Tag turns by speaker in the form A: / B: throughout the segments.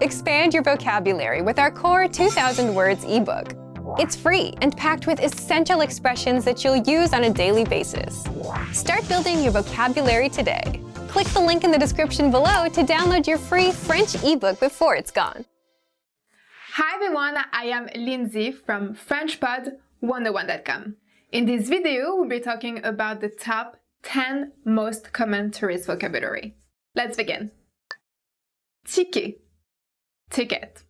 A: Expand your vocabulary with our core 2,000 words ebook. It's free and packed with essential expressions that you'll use on a daily basis. Start building your vocabulary today. Click the link in the description below to download your free French ebook before it's gone.
B: Hi everyone, I am Lindsay from FrenchPod101.com. In this video, we'll be talking about the top 10 most common tourist vocabulary. Let's begin. Ticket, ticket,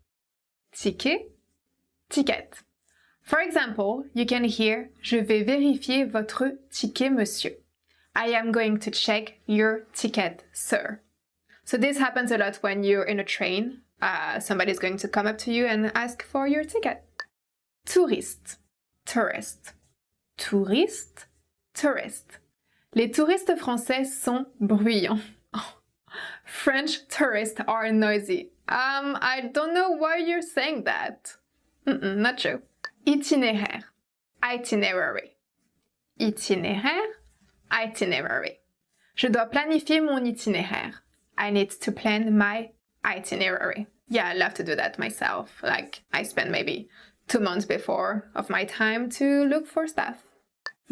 B: ticket, ticket. For example, you can hear Je vais vérifier votre ticket, monsieur. I am going to check your ticket, sir. So this happens a lot when you're in a train. Somebody's going to come up to you and ask for your ticket. Touriste, tourist, touriste, tourist. Les touristes français sont bruyants. French tourists are noisy. I don't know why you're saying that. Not true. Itinéraire, itinerary. Itinéraire, itinerary. Je dois planifier mon itinéraire. I need to plan my itinerary. Yeah, I love to do that myself. Like, I spend maybe 2 months before of my time to look for stuff.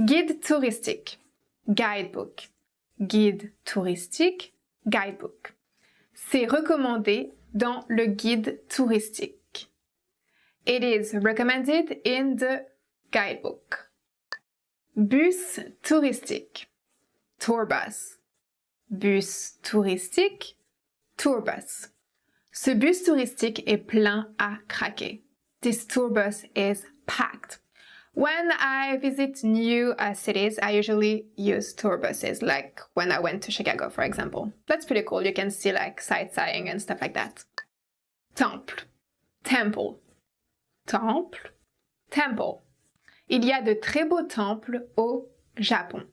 B: Guide touristique, guidebook. Guide touristique, guidebook. C'est recommandé dans le guide touristique. It is recommended in the guidebook. Bus touristique, tour bus. Bus touristique, tour bus. Ce bus touristique est plein à craquer. This tour bus is packed. When I visit new cities, I usually use tour buses, like when I went to Chicago, for example. That's pretty cool. You can see like sightseeing and stuff like that. Temple, temple, temple, temple. Il y a de très beaux temples au Japon.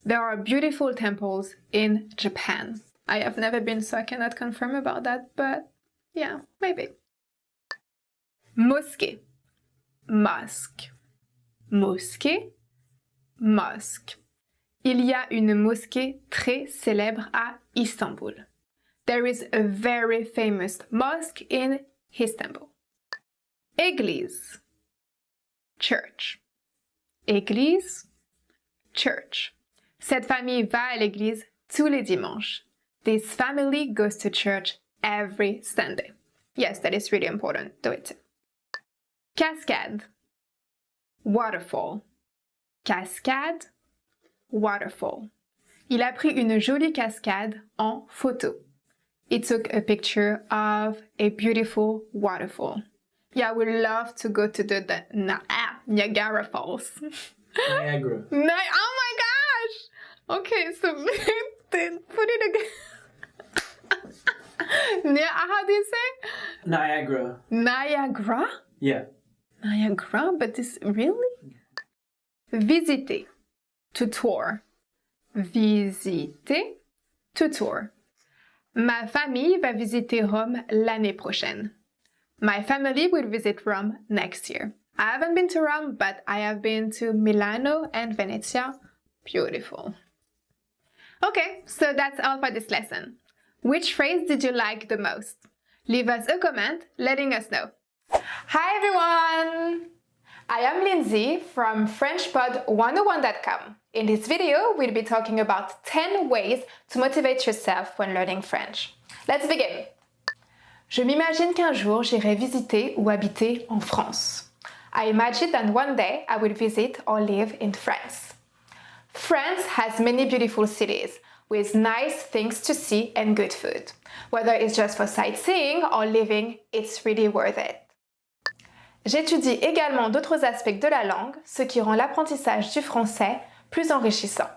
B: There are beautiful temples in Japan. I have never been, so I cannot confirm about that, but yeah, maybe. Mosquée, mosque, mosquée, mosque. Il y a une mosquée très célèbre à Istanbul. There is a very famous mosque in Istanbul. Église, church. Église, church. Cette famille va à l'église tous les dimanches. This family goes to church every Sunday. Yes, that is really important. Do it. Cascade, waterfall. Cascade, waterfall. Il a pris une jolie cascade en photo. He took a picture of a beautiful waterfall. Yeah, I would love to go to the Niagara Falls.
C: Niagara.
B: Oh my gosh! Okay, so put it again. How do you say?
C: Niagara.
B: Niagara?
C: Yeah.
B: Niagara? But this really? Visiter. To tour. Visiter. To tour. Ma famille va visiter Rome l'année prochaine. My family will visit Rome next year. I haven't been to Rome, but I have been to Milano and Venezia. Beautiful. Okay, so that's all for this lesson. Which phrase did you like the most? Leave us a comment letting us know. Hi everyone! I am Lindsay from FrenchPod101.com. In this video, we'll be talking about 10 ways to motivate yourself when learning French. Let's begin! Je m'imagine qu'un jour j'irai visiter ou habiter en France. I imagine that one day I will visit or live in France. France has many beautiful cities with nice things to see and good food. Whether it's just for sightseeing or living, it's really worth it. J'étudie également d'autres aspects de la langue, ce qui rend l'apprentissage du français plus enrichissant.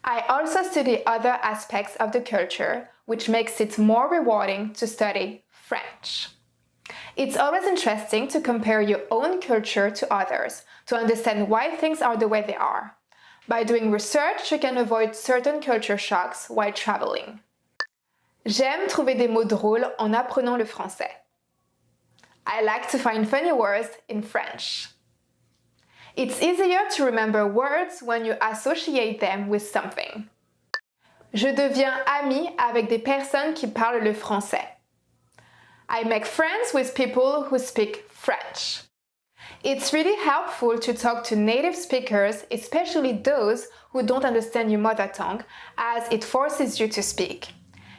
B: I also study other aspects of the culture, which makes it more rewarding to study French. It's always interesting to compare your own culture to others, to understand why things are the way they are. By doing research, you can avoid certain culture shocks while traveling. J'aime trouver des mots drôles en apprenant le français. I like to find funny words in French. It's easier to remember words when you associate them with something. Je deviens amie avec des personnes qui parlent le français. I make friends with people who speak French. It's really helpful to talk to native speakers, especially those who don't understand your mother tongue, as it forces you to speak.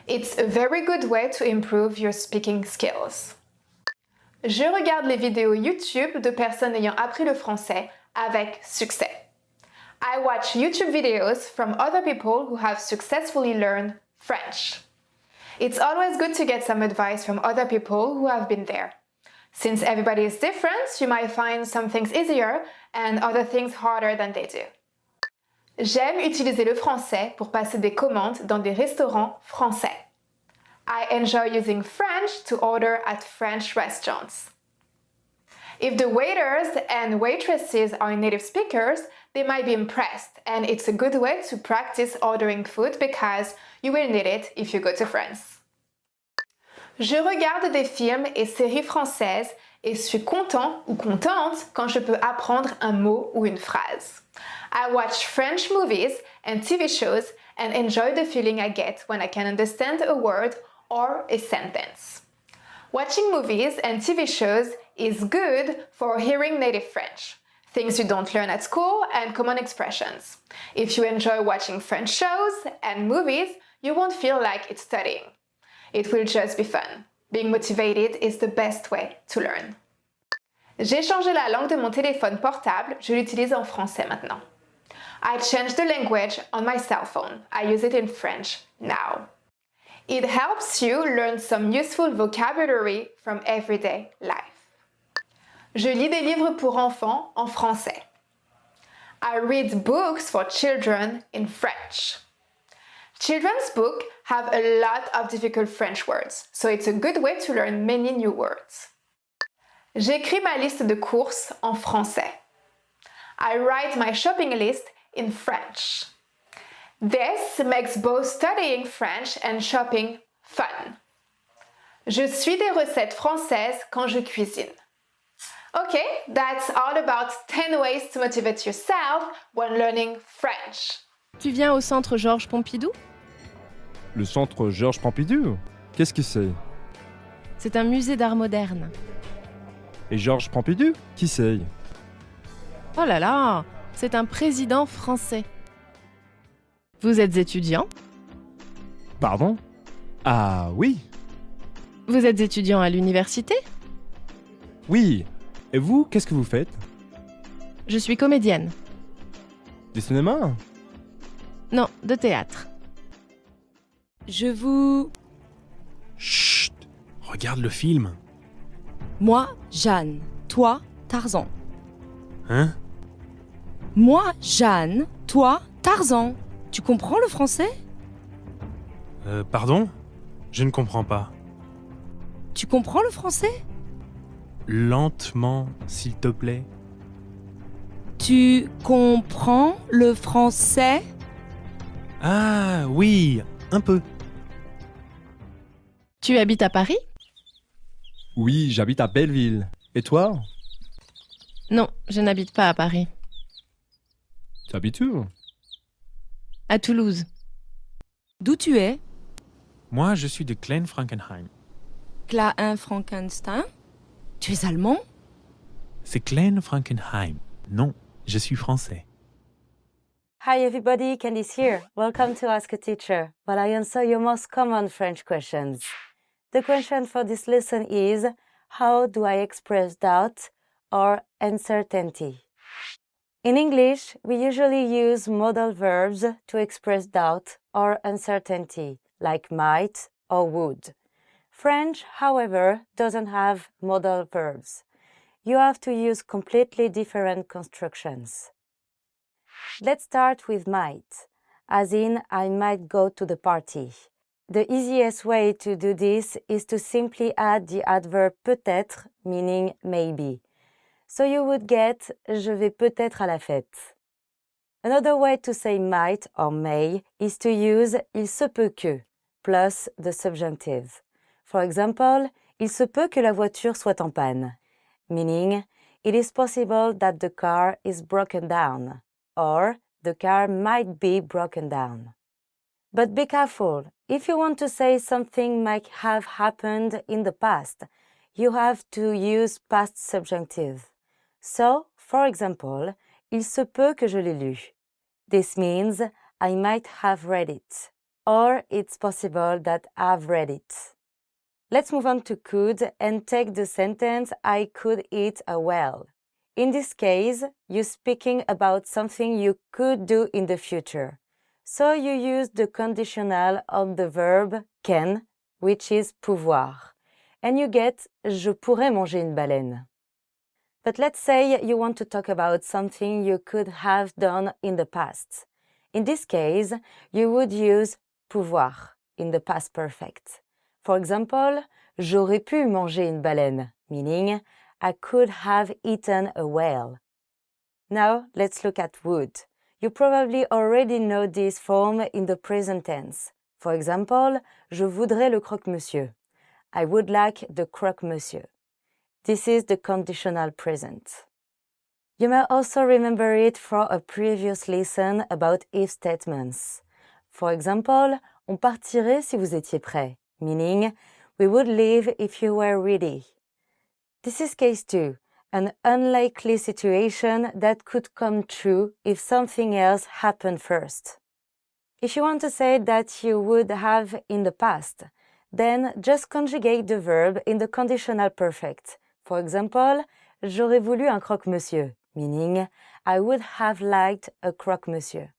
B: It's a very good way to improve your speaking skills. Je regarde les vidéos YouTube de personnes ayant appris le français avec succès. I watch YouTube videos from other people who have successfully learned French. It's always good to get some advice from other people who have been there. Since everybody is different, you might find some things easier and other things harder than they do. J'aime utiliser le français pour passer des commandes dans des restaurants français. I enjoy using French to order at French restaurants. If the waiters and waitresses are native speakers, they might be impressed, and it's a good way to practice ordering food because you will need it if you go to France. Je regarde des films et séries françaises et suis content ou contente quand je peux apprendre un mot ou une phrase. I watch French movies and TV shows and enjoy the feeling I get when I can understand a word or a sentence. Watching movies and TV shows is good for hearing native French, things you don't learn at school and common expressions. If you enjoy watching French shows and movies, you won't feel like it's studying. It will just be fun. Being motivated is the best way to learn. J'ai changé la langue de mon téléphone portable, je l'utilise en français maintenant. I changed the language on my cell phone. I use it in French now. It helps you learn some useful vocabulary from everyday life. Je lis des livres pour enfants en français. I read books for children in French. Children's books have a lot of difficult French words, so it's a good way to learn many new words. J'écris ma liste de courses en français. I write my shopping list in French. This makes both studying French and shopping fun. Je suis des recettes françaises quand je cuisine. Okay, that's all about 10 ways to motivate yourself when learning French.
D: Tu viens au centre Georges Pompidou?
E: Le centre Georges Pompidou? Qu'est-ce que c'est?
D: C'est un musée d'art moderne.
E: Et Georges Pompidou? Qui c'est?
D: Oh là là, c'est un président français. Vous êtes étudiant?
E: Pardon? Ah oui?
D: Vous êtes étudiant à l'université?
E: Oui. Et vous, qu'est-ce que vous faites?
D: Je suis comédienne.
E: Du cinéma?
D: Non, de théâtre.
F: Chut! Regarde le film.
G: Moi, Jeanne. Toi, Tarzan.
F: Hein?
G: Moi, Jeanne. Toi, Tarzan. Tu comprends le français?
F: Pardon? Je ne comprends pas.
G: Tu comprends le français?
F: Lentement, s'il te plaît.
G: Tu comprends le français?
F: Ah oui, un peu.
D: Tu habites à Paris?
E: Oui, j'habite à Belleville. Et toi?
D: Non, je n'habite pas à Paris.
E: Tu habites où?
D: À Toulouse.
G: D'où tu es?
F: Moi, je suis de Klein-Frankenheim.
G: Frankenstein? Tu es allemand?
F: C'est Klein-Frankenheim. Non, je suis français.
H: Hi everybody, Candice here. Welcome to Ask a Teacher, where I answer your most common French questions. The question for this lesson is, how do I express doubt or uncertainty? In English, we usually use modal verbs to express doubt or uncertainty, like might or would. French, however, doesn't have modal verbs. You have to use completely different constructions. Let's start with might, as in I might go to the party. The easiest way to do this is to simply add the adverb peut-être, meaning maybe. So you would get je vais peut-être à la fête. Another way to say might or may is to use il se peut que plus the subjunctive. For example, il se peut que la voiture soit en panne, meaning it is possible that the car is broken down, or the car might be broken down. But be careful. If you want to say something might have happened in the past, you have to use past subjunctive. So, for example, il se peut que je l'ai lu. This means I might have read it, or it's possible that I've read it. Let's move on to could and take the sentence I could eat a whale. In this case, you're speaking about something you could do in the future. So you use the conditional of the verb can, which is pouvoir. And you get je pourrais manger une baleine. But let's say you want to talk about something you could have done in the past. In this case, you would use pouvoir in the past perfect. For example, j'aurais pu manger une baleine, meaning I could have eaten a whale. Now, let's look at would. You probably already know this form in the present tense. For example, je voudrais le croque-monsieur. I would like the croque-monsieur. This is the conditional present. You may also remember it from a previous lesson about if statements. For example, on partirait si vous étiez prêt, meaning we would leave if you were ready. This is case 2, an unlikely situation that could come true if something else happened first. If you want to say that you would have in the past, then just conjugate the verb in the conditional perfect. For example, j'aurais voulu un croque-monsieur, meaning I would have liked a croque-monsieur.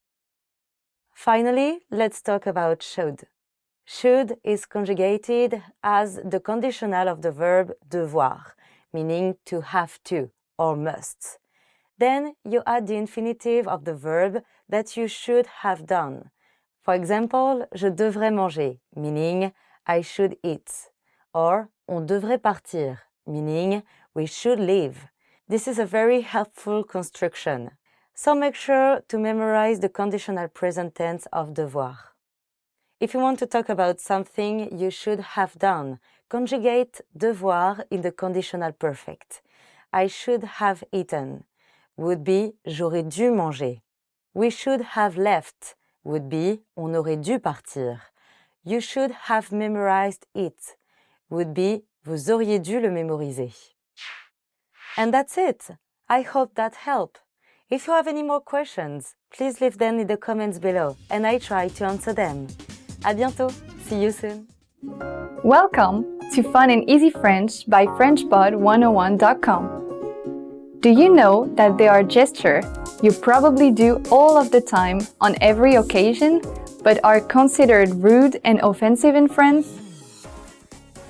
H: Finally, let's talk about should. Should is conjugated as the conditional of the verb devoir, meaning to have to or must. Then you add the infinitive of the verb that you should have done. For example, je devrais manger, meaning I should eat. Or on devrait partir, meaning we should leave. This is a very helpful construction. So make sure to memorize the conditional present tense of devoir. If you want to talk about something you should have done, conjugate devoir in the conditional perfect. I should have eaten would be j'aurais dû manger. We should have left would be on aurait dû partir. You should have memorized it would be vous auriez dû le mémoriser. And that's it. I hope that helped. If you have any more questions, please leave them in the comments below and I try to answer them. À bientôt. See you soon.
B: Welcome to Fun and Easy French by FrenchPod101.com. Do you know that there are gestures you probably do all of the time on every occasion, but are considered rude and offensive in France?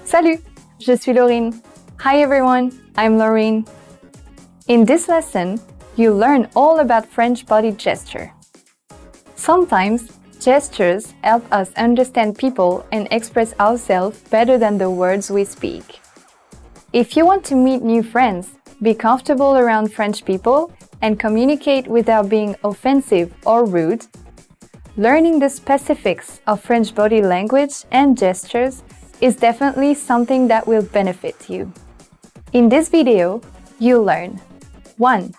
B: Salut, je suis Laurine. Hi everyone, I'm Laurine. In this lesson, you learn all about French body gesture. Sometimes, gestures help us understand people and express ourselves better than the words we speak. If you want to meet new friends, be comfortable around French people, and communicate without being offensive or rude, learning the specifics of French body language and gestures is definitely something that will benefit you. In this video, you'll learn 1.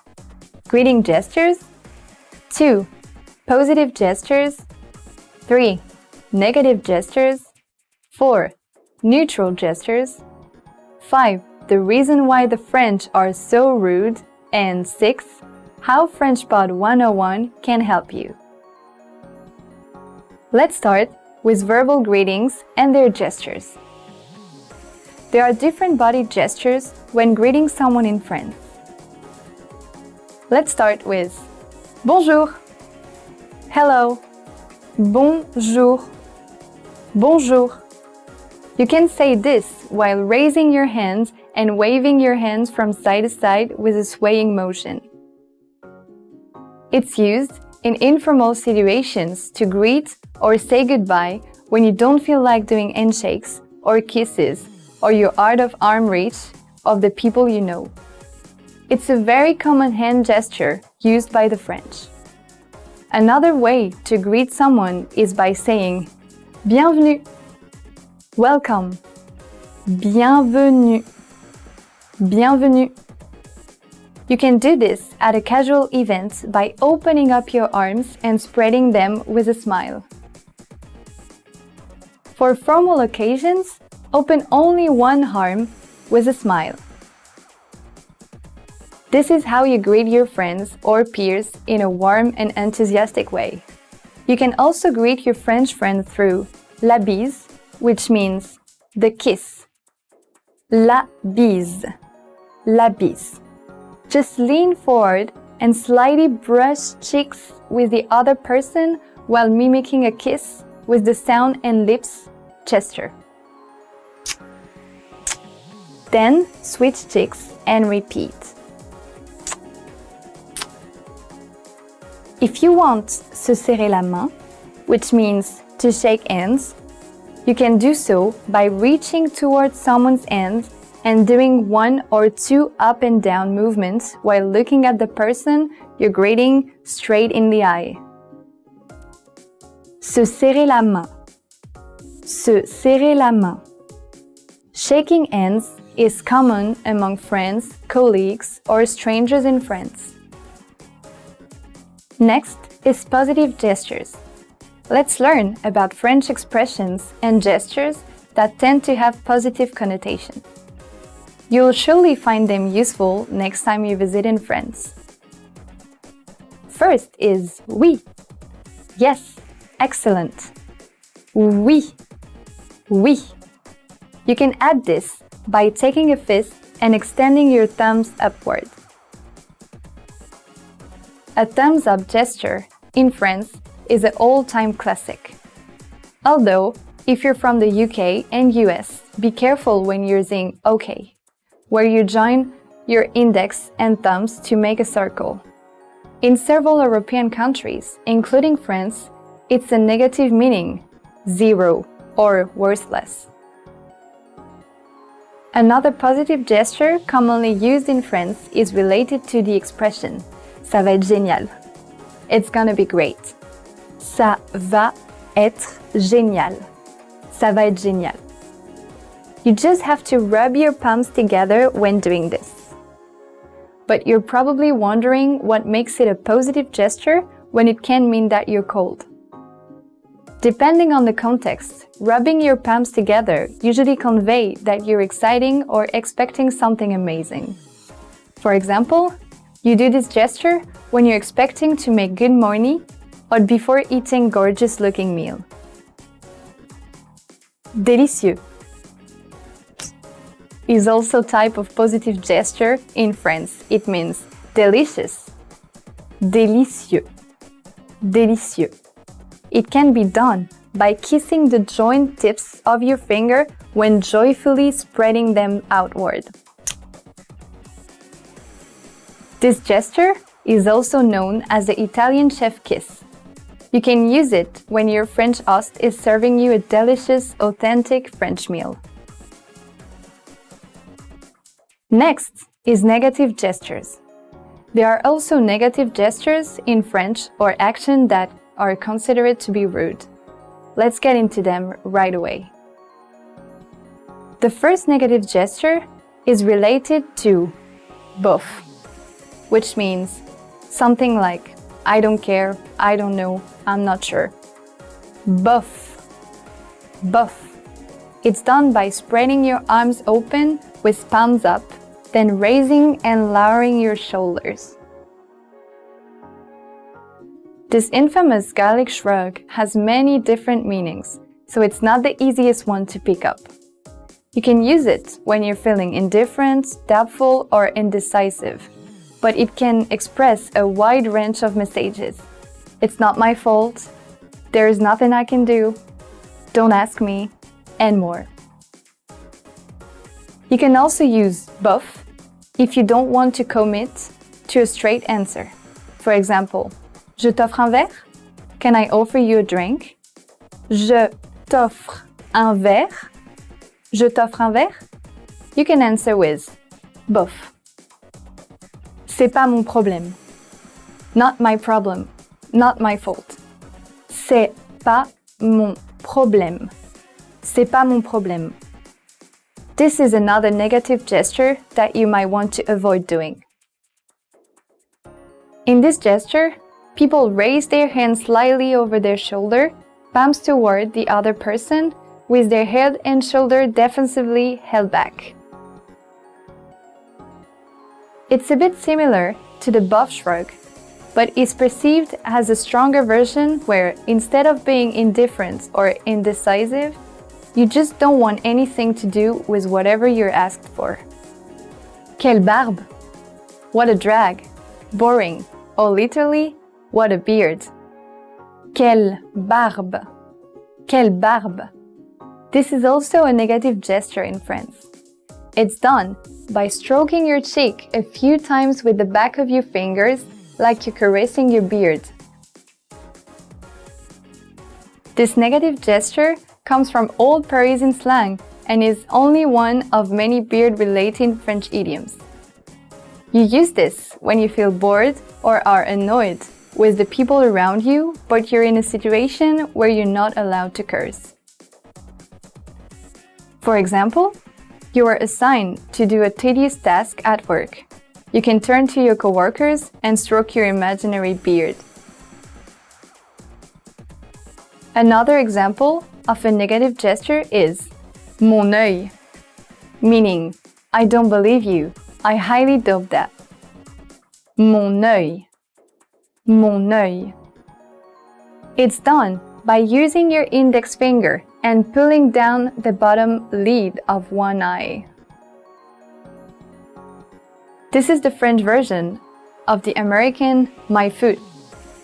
B: Greeting gestures 2. Positive gestures 3. Negative gestures 4. Neutral gestures 5. The reason why the French are so rude and 6. How FrenchPod 101 can help you. Let's start with verbal greetings and their gestures. There are different body gestures when greeting someone in France. Let's start with bonjour, hello, bonjour, bonjour. You can say this while raising your hands and waving your hands from side to side with a swaying motion. It's used in informal situations to greet or say goodbye when you don't feel like doing handshakes or kisses or you're out of arm reach of the people you know. It's a very common hand gesture used by the French. Another way to greet someone is by saying bienvenue, welcome, bienvenue, bienvenue. You can do this at a casual event by opening up your arms and spreading them with a smile.
I: For formal occasions, open only one arm with a smile. This is how you greet your friends or peers in a warm and enthusiastic way. You can also greet your French friend through la bise, which means the kiss. La bise. La bise. Just lean forward and slightly brush cheeks with the other person while mimicking a kiss with the sound and lips gesture. Then switch cheeks and repeat. If you want se serrer la main, which means to shake hands, you can do so by reaching towards someone's hand and doing 1 or 2 up and down movements while looking at the person you're greeting straight in the eye. Se serrer la main. Se serrer la main. Shaking hands is common among friends, colleagues, or strangers in France. Next is positive gestures. Let's learn about French expressions and gestures that tend to have positive connotation. You'll surely find them useful next time you visit in France. First is oui. Yes, excellent. Oui. Oui. You can add this by taking a fist and extending your thumbs upward. A thumbs up gesture in France is an all-time classic. Although, if you're from the UK and US, be careful when using OK, where you join your index and thumbs to make a circle. In several European countries, including France, it's a negative meaning, zero or worthless. Another positive gesture commonly used in France is related to the expression ça va être génial. It's gonna be great. Ça va être génial. Ça va être génial. You just have to rub your palms together when doing this. But you're probably wondering what makes it a positive gesture when it can mean that you're cold. Depending on the context, rubbing your palms together usually convey that you're exciting or expecting something amazing. For example, you do this gesture when you're expecting to make good money or before eating gorgeous-looking meal. Délicieux is also a type of positive gesture in France. It means delicious. Délicieux. Délicieux. It can be done by kissing the joint tips of your finger when joyfully spreading them outward. This gesture is also known as the Italian chef kiss. You can use it when your French host is serving you a delicious, authentic French meal. Next is negative gestures. There are also negative gestures in French or actions that are considered to be rude. Let's get into them right away. The first negative gesture is related to bof, which means something like I don't care, I don't know, I'm not sure. Bof. Bof. It's done by spreading your arms open with palms up, then raising and lowering your shoulders. This infamous Gaelic shrug has many different meanings, so it's not the easiest one to pick up. You can use it when you're feeling indifferent, doubtful, or indecisive, but it can express a wide range of messages. It's not my fault, there is nothing I can do, don't ask me, and more. You can also use bof if you don't want to commit to a straight answer. For example, je t'offre un verre? Can I offer you a drink? Je t'offre un verre? Je t'offre un verre? You can answer with bof. C'est pas mon problème. Not my problem. Not my fault. C'est pas mon problème. C'est pas mon problème. This is another negative gesture that you might want to avoid doing. In this gesture, people raise their hands slightly over their shoulder, palms toward the other person, with their head and shoulder defensively held back. It's a bit similar to the buff shrug, but is perceived as a stronger version where, instead of being indifferent or indecisive, you just don't want anything to do with whatever you're asked for. Quelle barbe! What a drag! Boring! Or literally, what a beard! Quelle barbe! Quelle barbe! This is also a negative gesture in France. It's done by stroking your cheek a few times with the back of your fingers like you're caressing your beard. This negative gesture comes from old Parisian slang and is only one of many beard-related French idioms. You use this when you feel bored or are annoyed with the people around you, but you're in a situation where you're not allowed to curse. For example, you are assigned to do a tedious task at work. You can turn to your coworkers and stroke your imaginary beard. Another example of a negative gesture is mon œil, meaning I don't believe you, I highly doubt that. Mon œil, mon œil. It's done by using your index finger and pulling down the bottom lid of one eye. This is the French version of the American my foot,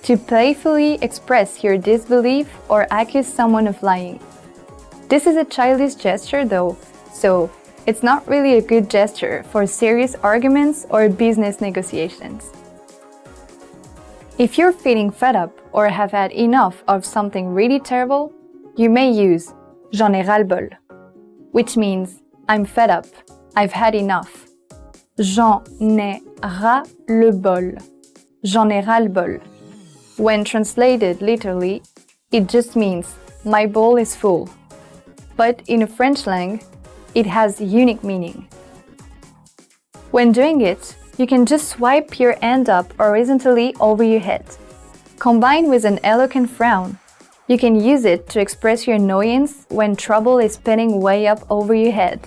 I: to playfully express your disbelief or accuse someone of lying. This is a childish gesture though, so it's not really a good gesture for serious arguments or business negotiations. If you're feeling fed up or have had enough of something really terrible, you may use j'en ai ras-le-bol, which means I'm fed up, I've had enough. J'en ai ras-le-bol. J'en ai ras-le-bol. When translated literally, it just means my bowl is full. But in a French slang, it has unique meaning. When doing it, you can just swipe your hand up horizontally over your head. Combined with an eloquent frown, you can use it to express your annoyance when trouble is spinning way up over your head.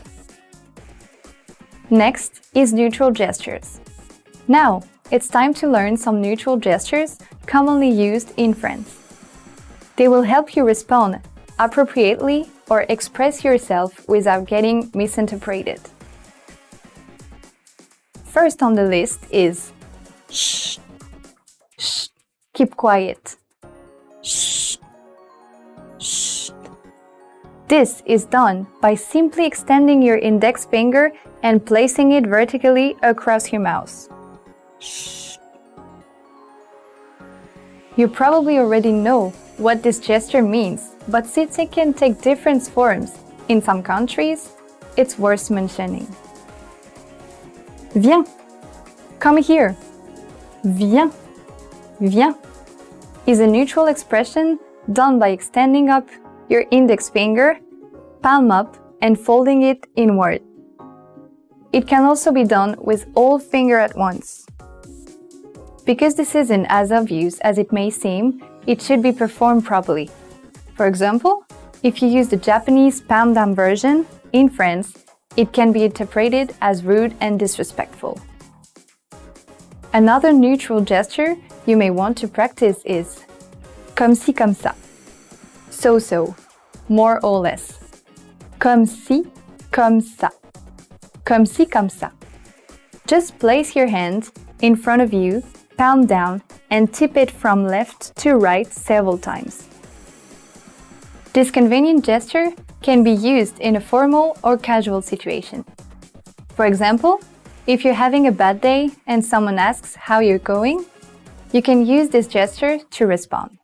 I: Next is neutral gestures. Now, it's time to learn some neutral gestures commonly used in France. They will help you respond appropriately or express yourself without getting misinterpreted. First on the list is shh, shh, keep quiet. Shh, shh. This is done by simply extending your index finger and placing it vertically across your mouth. Shh. You probably already know what this gesture means, but since it can take different forms in some countries, it's worth mentioning. Viens, come here. Viens, viens is a neutral expression done by extending up your index finger, palm up, and folding it inward. It can also be done with all fingers at once. Because this isn't as obvious as it may seem, it should be performed properly. For example, if you use the Japanese palm down version, in France, it can be interpreted as rude and disrespectful. Another neutral gesture you may want to practice is comme ci, comme ça. So, more or less. Comme ci, comme ça. Comme ci, comme ça. Just place your hand in front of you, palm down, and tip it from left to right several times. This convenient gesture can be used in a formal or casual situation. For example, if you're having a bad day and someone asks how you're going, you can use this gesture to respond.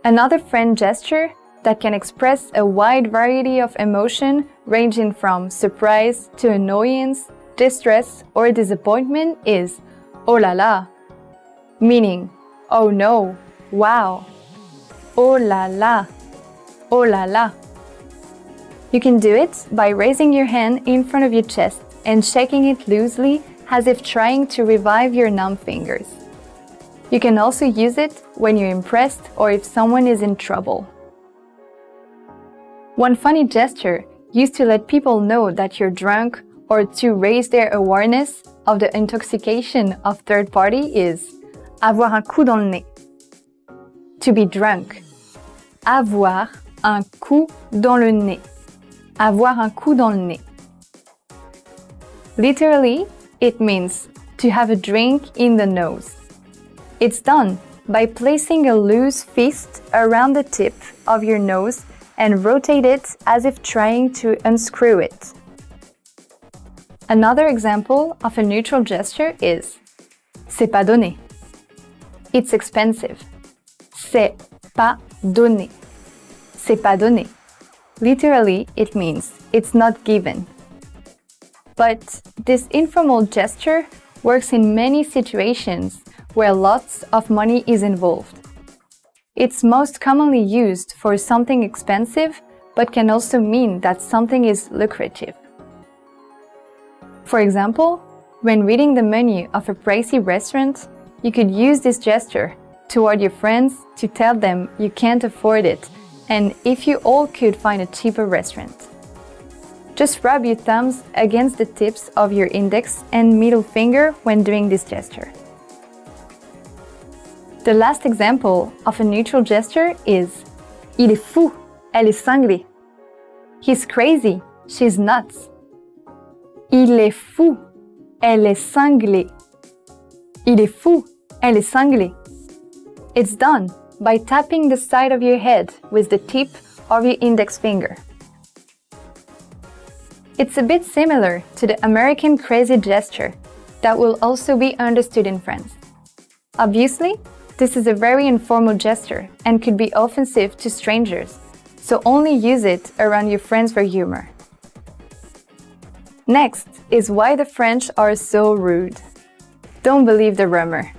I: Another French gesture that can express a wide variety of emotion ranging from surprise to annoyance, distress, or disappointment is oh la la, meaning oh no, wow, oh la la, oh la la. You can do it by raising your hand in front of your chest and shaking it loosely as if trying to revive your numb fingers. You can also use it when you're impressed or if someone is in trouble. One funny gesture used to let people know that you're drunk or to raise their awareness of the intoxication of third party is avoir un coup dans le nez. To be drunk. Avoir un coup dans le nez. Avoir un coup dans le nez. Literally, it means to have a drink in the nose. It's done by placing a loose fist around the tip of your nose and rotate it as if trying to unscrew it. Another example of a neutral gesture is c'est pas donné. It's expensive. C'est pas donné. C'est pas donné. Literally, it means it's not given. But this informal gesture works in many situations where lots of money is involved. It's most commonly used for something expensive, but can also mean that something is lucrative. For example, when reading the menu of a pricey restaurant, you could use this gesture toward your friends to tell them you can't afford it, and if you all could find a cheaper restaurant. Just rub your thumbs against the tips of your index and middle finger when doing this gesture. The last example of a neutral gesture is il est fou, elle est cinglée. He's crazy, she's nuts. Il est fou, elle est cinglée. Il est fou, elle est cinglée. It's done by tapping the side of your head with the tip of your index finger. It's a bit similar to the American crazy gesture that will also be understood in France. Obviously, this is a very informal gesture and could be offensive to strangers, so only use it around your friends for humor. Next is why the French are so rude. Don't believe the rumor.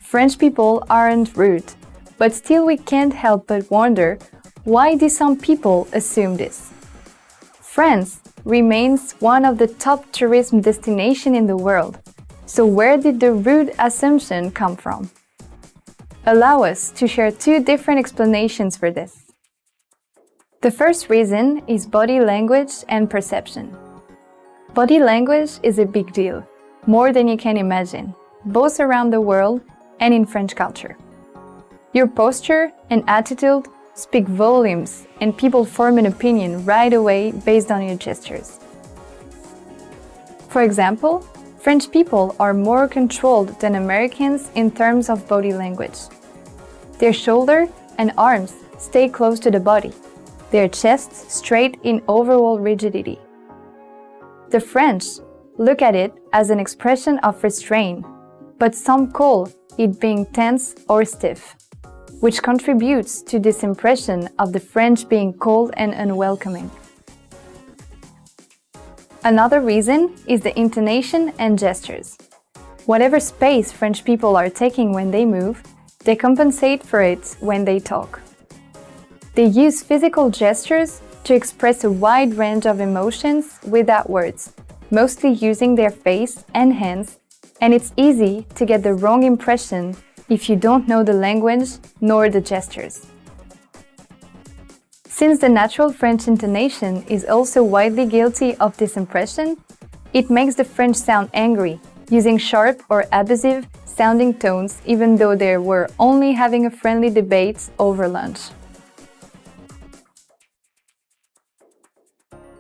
I: French people aren't rude, but still we can't help but wonder, why do some people assume this? France remains one of the top tourism destinations in the world, so where did the rude assumption come from? Allow us to share two different explanations for this. The first reason is body language and perception. Body language is a big deal, more than you can imagine, both around the world and in French culture. Your posture and attitude speak volumes, and people form an opinion right away based on your gestures. For example, French people are more controlled than Americans in terms of body language. Their shoulder and arms stay close to the body, their chest straight in overall rigidity. The French look at it as an expression of restraint, but some call it being tense or stiff, which contributes to this impression of the French being cold and unwelcoming. Another reason is the intonation and gestures. Whatever space French people are taking when they move, they compensate for it when they talk. They use physical gestures to express a wide range of emotions without words, mostly using their face and hands, and it's easy to get the wrong impression if you don't know the language nor the gestures. Since the natural French intonation is also widely guilty of this impression, it makes the French sound angry, using sharp or abusive sounding tones even though they were only having a friendly debate over lunch.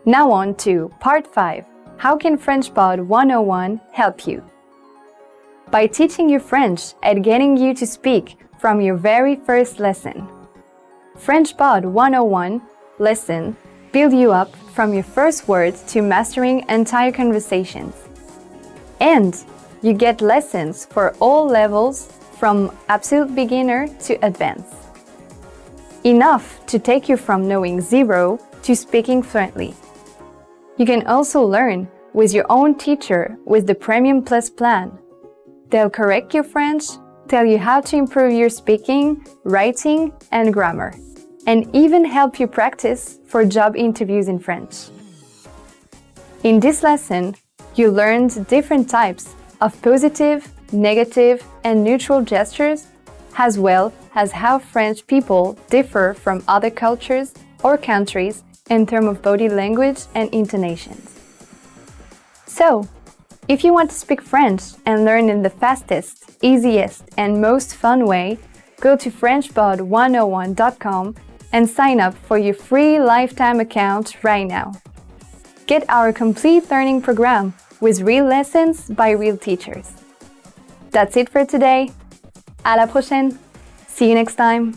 I: Now on to Part 5. How can FrenchPod 101 help you? By teaching you French and getting you to speak from your very first lesson. FrenchPod 101 lesson build you up from your first words to mastering entire conversations. And you get lessons for all levels from absolute beginner to advanced. Enough to take you from knowing zero to speaking fluently. You can also learn with your own teacher with the Premium Plus plan. They'll correct your French, tell you how to improve your speaking, writing, and grammar, and even help you practice for job interviews in French. In this lesson, you learned different types of positive, negative, and neutral gestures, as well as how French people differ from other cultures or countries in terms of body language and intonations. So, if you want to speak French and learn in the fastest, easiest, and most fun way, go to FrenchPod101.com and sign up for your free lifetime account right now. Get our complete learning program with real lessons by real teachers. That's it for today. À la prochaine. See you next time.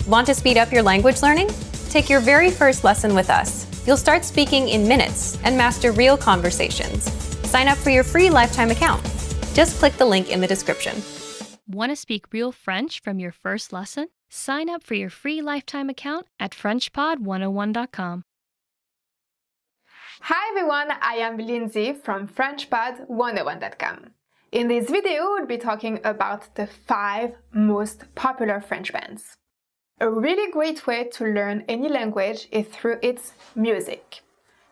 A: Want to speed up your language learning? Take your very first lesson with us. You'll start speaking in minutes and master real conversations. Sign up for your free lifetime account. Just click the link in the description.
J: Want to speak real French from your first lesson? Sign up for your free lifetime account at FrenchPod101.com.
B: Hi everyone, I am Lindsay from FrenchPod101.com. In this video, we'll be talking about the 5 most popular French bands. A really great way to learn any language is through its music.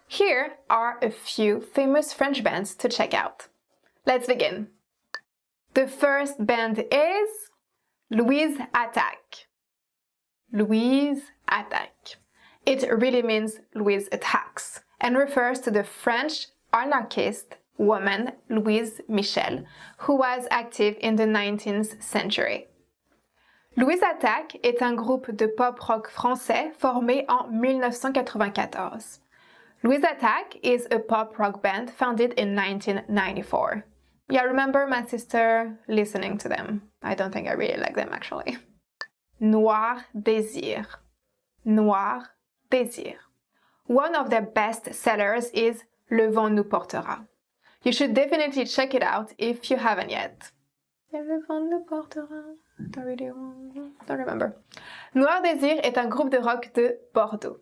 B: Here are a few famous French bands to check out. Let's begin. The first band is Louise Attaque. Louise Attaque. It really means Louise attacks and refers to the French anarchist woman Louise Michel, who was active in the 19th century. Louise Attaque est un groupe de pop-rock français formé en 1994. Louise Attaque is a pop-rock band founded in 1994. Yeah, I remember my sister listening to them. I don't think I really like them actually. Noir Désir. Noir Désir. One of their best sellers is Le vent nous portera. You should definitely check it out if you haven't yet. Le vent nous portera. Don't remember. Noir Désir est un groupe de rock de Bordeaux.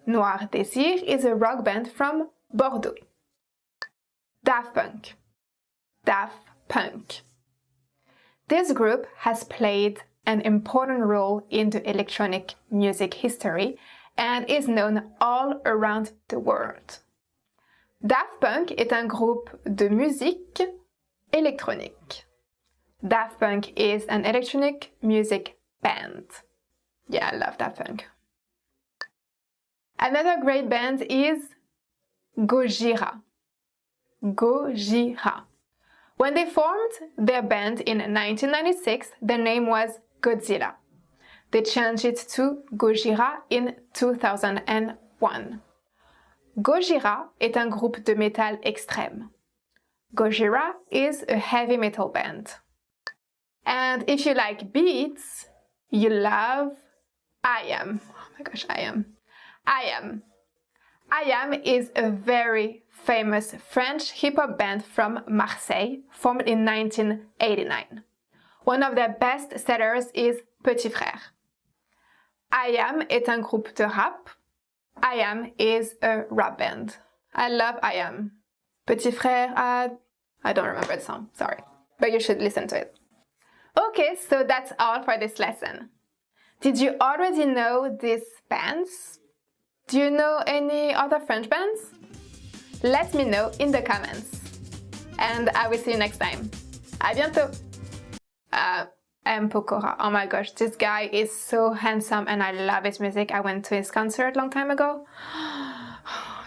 B: Noir Désir is a rock band from Bordeaux. Daft Punk. Daft Punk. This group has played an important role in the electronic music history and is known all around the world. Daft Punk est un groupe de musique électronique. Daft Punk is an electronic music band. Yeah, I love Daft Punk. Another great band is Gojira. Gojira. When they formed their band in 1996, the name was Godzilla. They changed it to Gojira in 2001. Gojira est un groupe de métal extrême. Gojira is a heavy metal band. And if you like beats, you love IAM. Oh my gosh, IAM. IAM. IAM is a very famous French hip-hop band from Marseille, formed in 1989. One of their best sellers is Petit Frère. IAM est un groupe de rap. IAM is a rap band. I love IAM. Petit Frère, I don't remember the song, sorry. But you should listen to it. Okay, so that's all for this lesson. Did you already know these bands? Do you know any other French bands? Let me know in the comments. And I will see you next time. À bientôt! M. Pokora. Oh my gosh, this guy is so handsome and I love his music. I went to his concert a long time ago.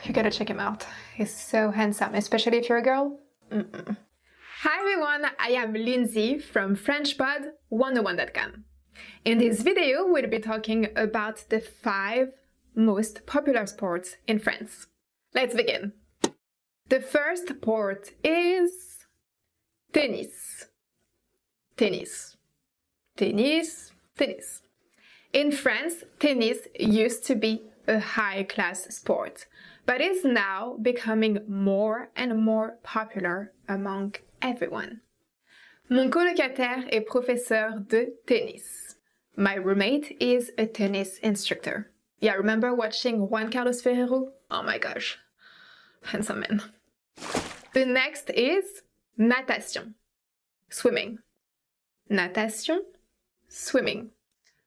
B: You gotta check him out. He's so handsome, especially if you're a girl. Hi everyone, I am Lindsay from FrenchPod101.com. In this video, we'll be talking about the 5 most popular sports in France. Let's begin. The first sport is tennis. Tennis. Tennis. Tennis. In France, tennis used to be a high-class sport, but is now becoming more and more popular among everyone. Mon colocataire est professeur de tennis. My roommate is a tennis instructor. Yeah, remember watching Juan Carlos Ferrero? Oh my gosh, handsome man. The next is natation, swimming. Natation, swimming.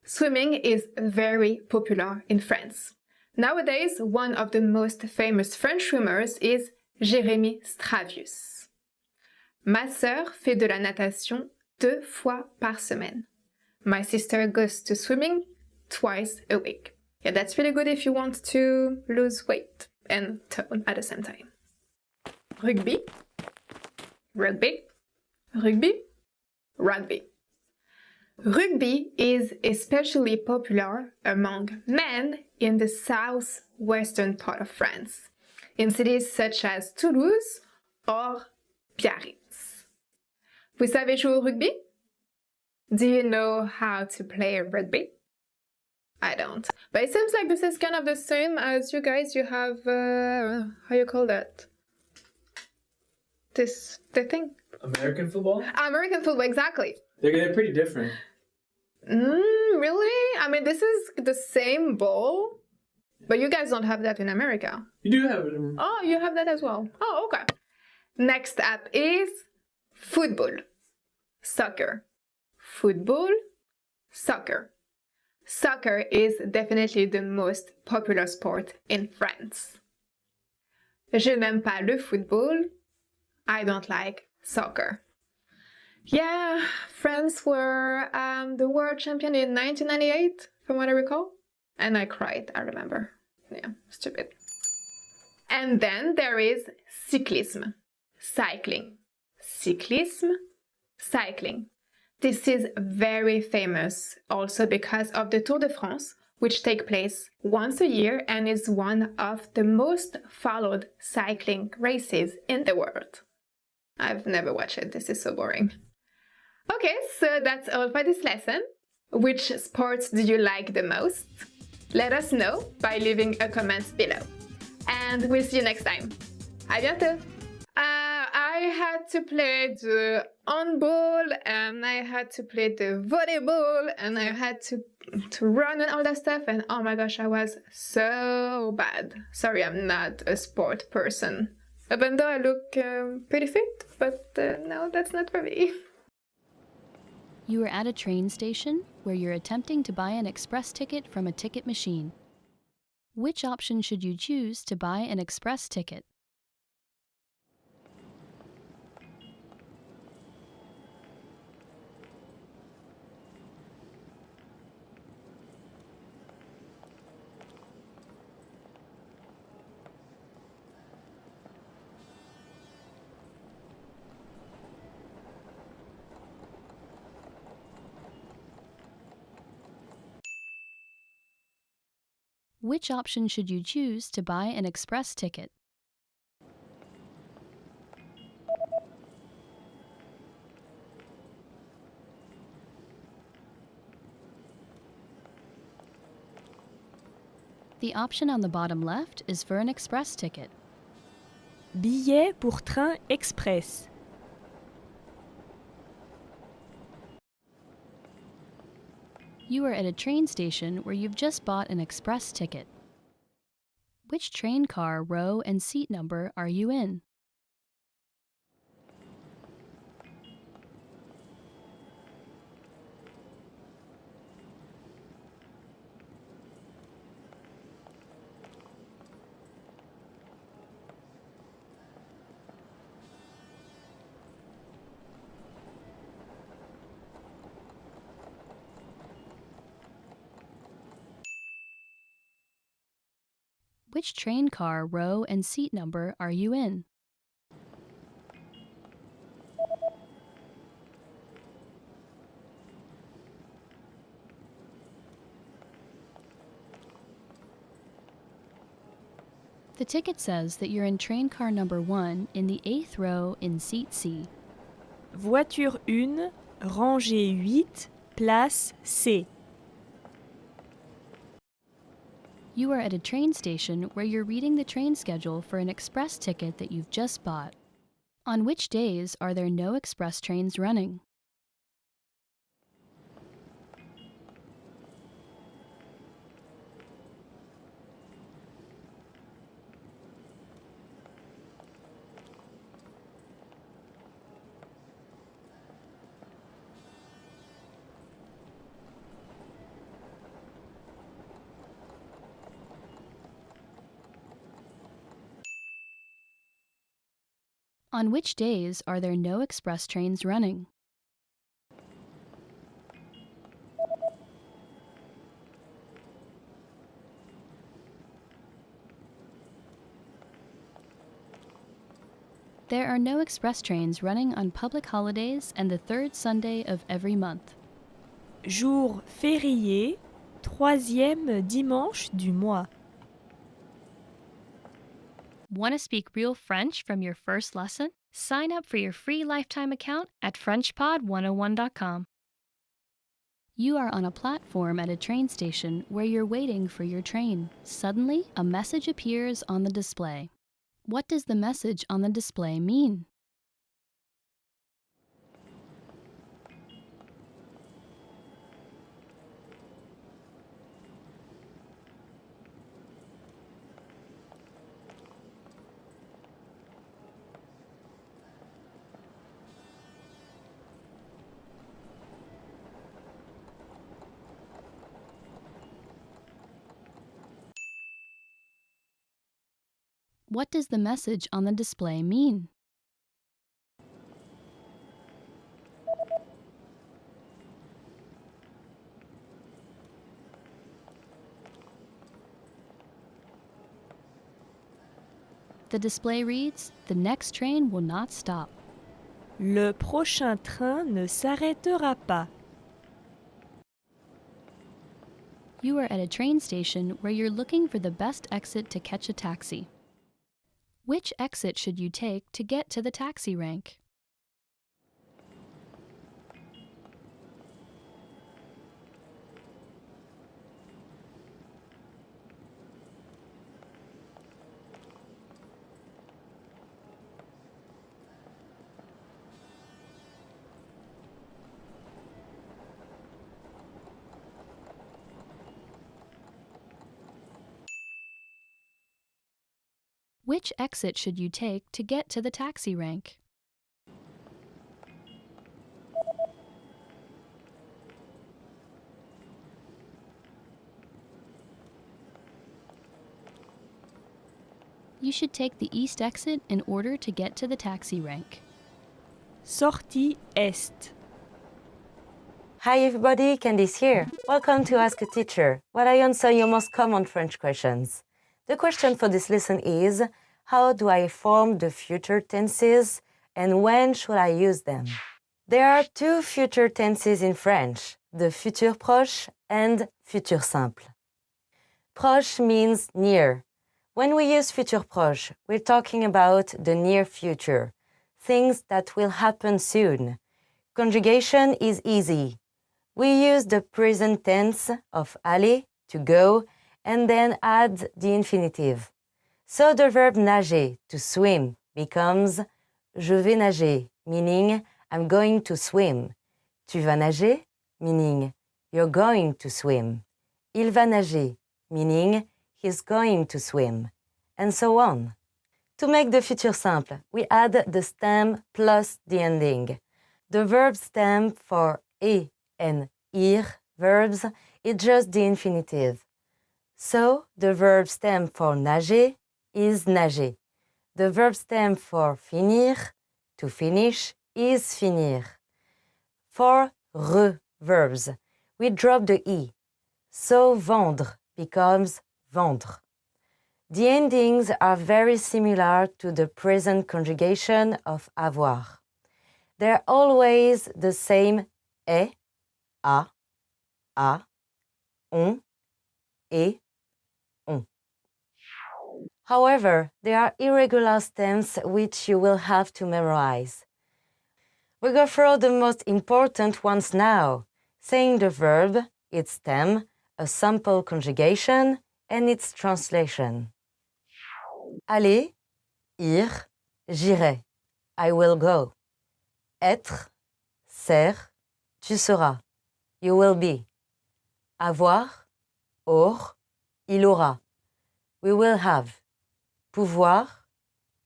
B: Swimming is very popular in France. Nowadays, one of the most famous French swimmers is Jérémy Stravius. Ma sœur fait de la natation 2 fois par semaine. My sister goes to swimming twice a week. Yeah, that's really good if you want to lose weight and tone at the same time. Rugby, rugby, rugby, rugby. Rugby is especially popular among men in the southwestern part of France, in cities such as Toulouse or Biarritz. Vous savez jouer au rugby? Do you know how to play rugby? I don't. But it seems like this is kind of the same as you guys. You have, how you call that? The thing?
C: American football?
B: American football, exactly.
C: They're pretty different.
B: Really? I mean, this is the same ball, but you guys don't have that in America.
C: You do have it.
B: Oh, you have that as well. Oh, okay. Next up is football, soccer. Football, soccer. Soccer is definitely the most popular sport in France. Je n'aime pas le football. I don't like soccer. Yeah, France were the world champion in 1998, from what I recall. And I cried, I remember. Yeah, stupid. And then there is cyclisme, cycling. Cyclisme, cycling. This is very famous also because of the Tour de France, which takes place once a year and is one of the most followed cycling races in the world. I've never watched it, this is so boring. Okay, so that's all for this lesson. Which sports do you like the most? Let us know by leaving a comment below. And we'll see you next time. À bientôt! I had to play the handball, and I had to play the volleyball, and I had to run and all that stuff, and oh my gosh, I was so bad. Sorry, I'm not a sport person. Even though I look pretty fit, but no, that's not for me.
J: You are at a train station where you're attempting to buy an express ticket from a ticket machine. Which option should you choose to buy an express ticket? Which option should you choose to buy an express ticket? The option on the bottom left is for an express ticket.
G: Billet pour train express.
J: You are at a train station where you've just bought an express ticket. Which train car, row, and seat number are you in? Which train car, row, and seat number are you in? The ticket says that you're in train car number 1 in the 8th row in seat C.
G: Voiture 1, rangée 8, place C.
J: You are at a train station where you're reading the train schedule for an express ticket that you've just bought. On which days are there no express trains running? On which days are there no express trains running? There are no express trains running on public holidays and the third Sunday of every month.
K: Jour férié, troisième dimanche du mois.
J: Want to speak real French from your first lesson? Sign up for your free lifetime account at FrenchPod101.com. You are on a platform at a train station where you're waiting for your train. Suddenly, a message appears on the display. What does the message on the display mean? What does the message on the display mean? The display reads, "The next train will not stop."
K: Le prochain train ne s'arrêtera pas.
J: You are at a train station where you're looking for the best exit to catch a taxi. Which exit should you take to get to the taxi rank? Which exit should you take to get to the taxi rank? You should take the east exit in order to get to the taxi rank.
K: Sortie Est.
H: Hi everybody, Candice here. Welcome to Ask a Teacher, where I answer your most common French questions. The question for this lesson is, how do I form the future tenses and when should I use them? There are two future tenses in French, the futur proche and futur simple. Proche means near. When we use futur proche, we're talking about the near future, things that will happen soon. Conjugation is easy. We use the present tense of aller, to go, and then add the infinitive. So the verb nager, to swim, becomes je vais nager, meaning I'm going to swim. Tu vas nager, meaning you're going to swim. Il va nager, meaning he's going to swim, and so on. To make the future simple, we add the stem plus the ending. The verb stem for et and ir verbs is just the infinitive. So the verb stem for nager is nager. The verb stem for finir, to finish, is finir. For re verbs, we drop the i. So vendre becomes vendre. The endings are very similar to the present conjugation of avoir. They're always the same est, a, on, et, on. However, there are irregular stems which you will have to memorize. We go through the most important ones now, saying the verb, its stem, a sample conjugation, and its translation. Aller, ir, j'irai, I will go. Être, ser, tu seras, you will be. Avoir, aur, il aura, we will have. Pouvoir,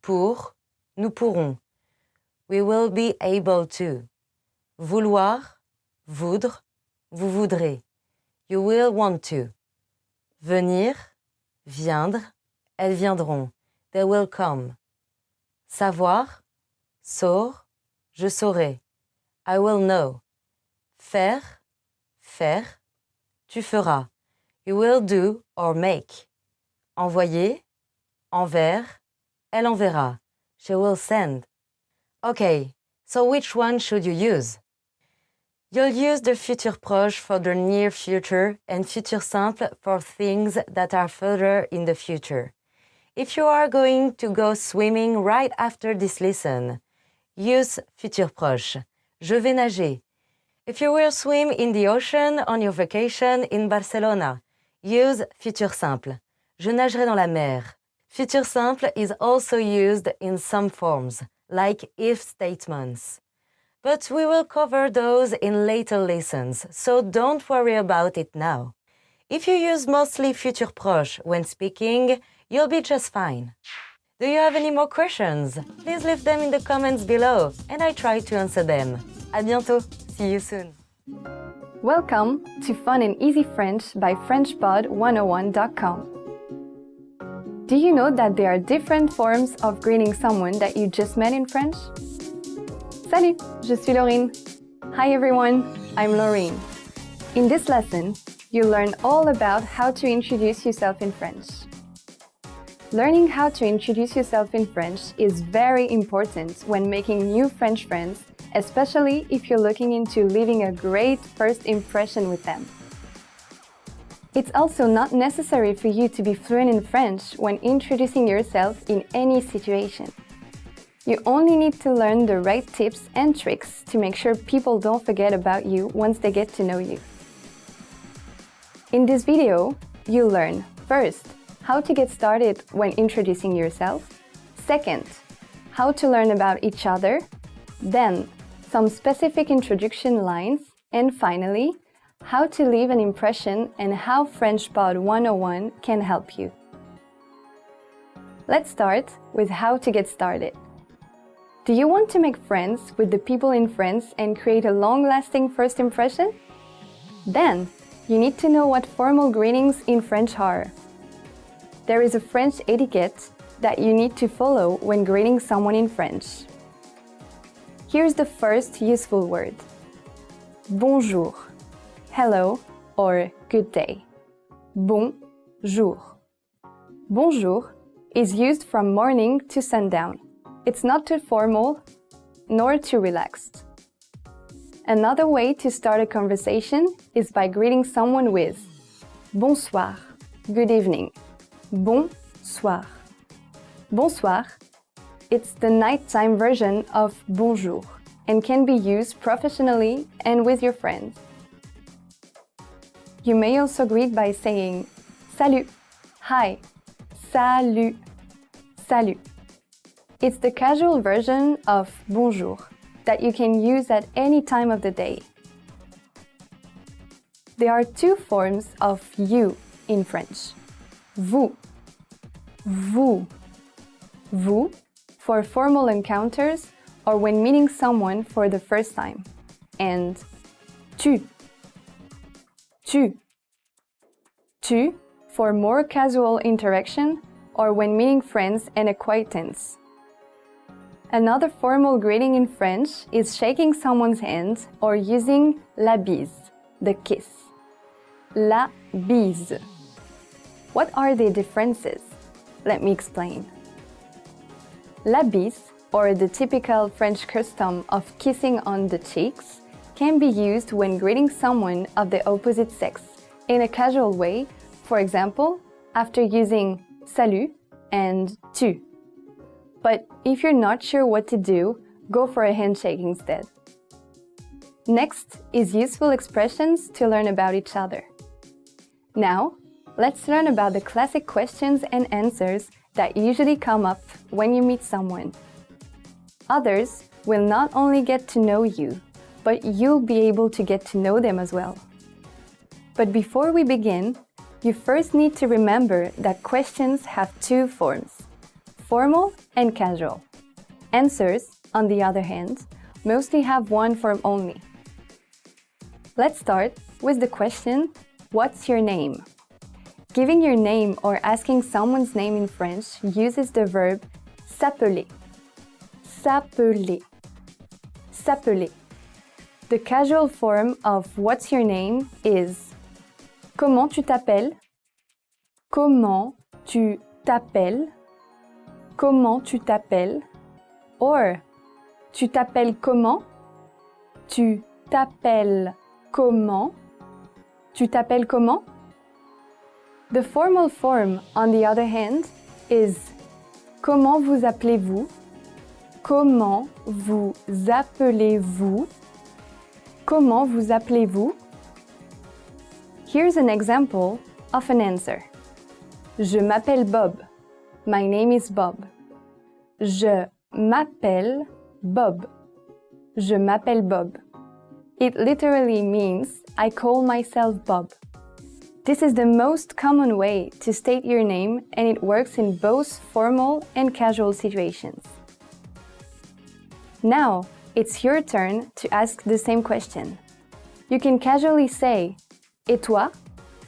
H: pour, nous pourrons, we will be able to. Vouloir, voudre, vous voudrez, you will want to. Venir, viendre, elles viendront, they will come. Savoir, saur, je saurai, I will know. Faire, faire, tu feras, you will do or make. Envoyer, envers, elle enverra, she will send, Okay, so which one should you use? You'll use the futur proche for the near future and futur simple for things that are further in the future. If you are going to go swimming right after this lesson, use futur proche. Je vais nager. If you will swim in the ocean on your vacation in Barcelona, use futur simple. Je nagerai dans la mer. Futur simple is also used in some forms, like if statements. But we will cover those in later lessons, so don't worry about it now. If you use mostly futur proche when speaking, you'll be just fine. Do you have any more questions? Please leave them in the comments below, and I try to answer them. À bientôt. See you soon.
I: Welcome to Fun and Easy French by FrenchPod101.com. Do you know that there are different forms of greeting someone that you just met in French? Salut, je suis Laurine. Hi everyone, I'm Laurine. In this lesson, you'll learn all about how to introduce yourself in French. Learning how to introduce yourself in French is very important when making new French friends, especially if you're looking into leaving a great first impression with them. It's also not necessary for you to be fluent in French when introducing yourself in any situation. You only need to learn the right tips and tricks to make sure people don't forget about you once they get to know you. In this video, you'll learn, first, how to get started when introducing yourself, second, how to learn about each other, then, some specific introduction lines, and finally, how to leave an impression and how FrenchPod 101 can help you. Let's start with how to get started. Do you want to make friends with the people in France and create a long-lasting first impression? Then, you need to know what formal greetings in French are. There is a French etiquette that you need to follow when greeting someone in French. Here's the first useful word. Bonjour, hello, or good day. Bonjour. Bonjour is used from morning to sundown. It's not too formal, nor too relaxed. Another way to start a conversation is by greeting someone with bonsoir, good evening. Bonsoir. Bonsoir, it's the nighttime version of bonjour and can be used professionally and with your friends. You may also greet by saying salut, hi, salut, salut. It's the casual version of bonjour that you can use at any time of the day. There are two forms of you in French. Vous, vous, vous for formal encounters or when meeting someone for the first time, and tu, tu, tu for more casual interaction or when meeting friends and acquaintances. Another formal greeting in French is shaking someone's hand or using la bise, the kiss. La bise. What are the differences? Let me explain. La bise, or the typical French custom of kissing on the cheeks, can be used when greeting someone of the opposite sex in a casual way, for example, after using salut and tu. But if you're not sure what to do, go for a handshake instead. Next is useful expressions to learn about each other. Now, let's learn about the classic questions and answers that usually come up when you meet someone. Others will not only get to know you, but you'll be able to get to know them as well. But before we begin, you first need to remember that questions have two forms: formal and casual. Answers, on the other hand, mostly have one form only. Let's start with the question, what's your name? Giving your name or asking someone's name in French uses the verb s'appeler. S'appeler. S'appeler. The casual form of what's your name is comment tu t'appelles? Comment tu t'appelles? Comment tu t'appelles? Or Tu t'appelles comment? Tu t'appelles comment? Tu t'appelles comment? The formal form, on the other hand, is comment vous appelez-vous? Comment vous appelez-vous? Comment vous appelez-vous? Here's an example of an answer. Je m'appelle Bob. My name is Bob. Je m'appelle Bob. Je m'appelle Bob. It literally means I call myself Bob. This is the most common way to state your name, and it works in both formal and casual situations. Now, it's your turn to ask the same question. You can casually say, et toi,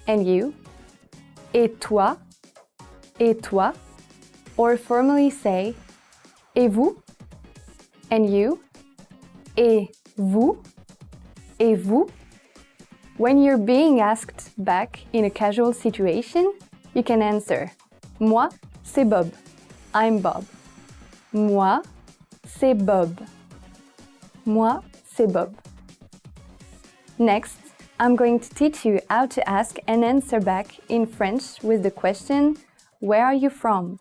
I: and you, et toi, or formally say, et vous, and you, et vous, et vous. When you're being asked back in a casual situation, you can answer, moi, c'est Bob. I'm Bob. Moi, c'est Bob. Moi, c'est Bob. Next, I'm going to teach you how to ask and answer back in French with the question, where are you from?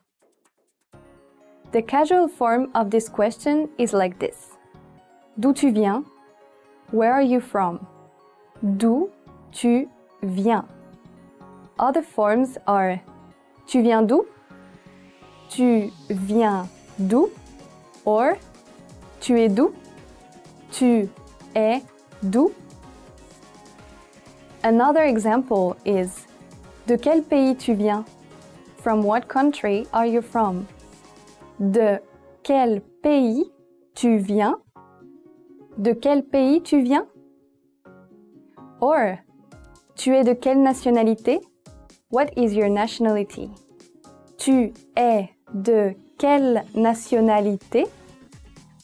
I: The casual form of this question is like this. D'où tu viens? Where are you from? D'où tu viens? Other forms are tu viens d'où? Tu viens d'où? Or tu es d'où? Tu es d'où? Another example is de quel pays tu viens? From what country are you from? De quel pays tu viens? De quel pays tu viens? Or, tu es de quelle nationalité? What is your nationality? Tu es de quelle nationalité?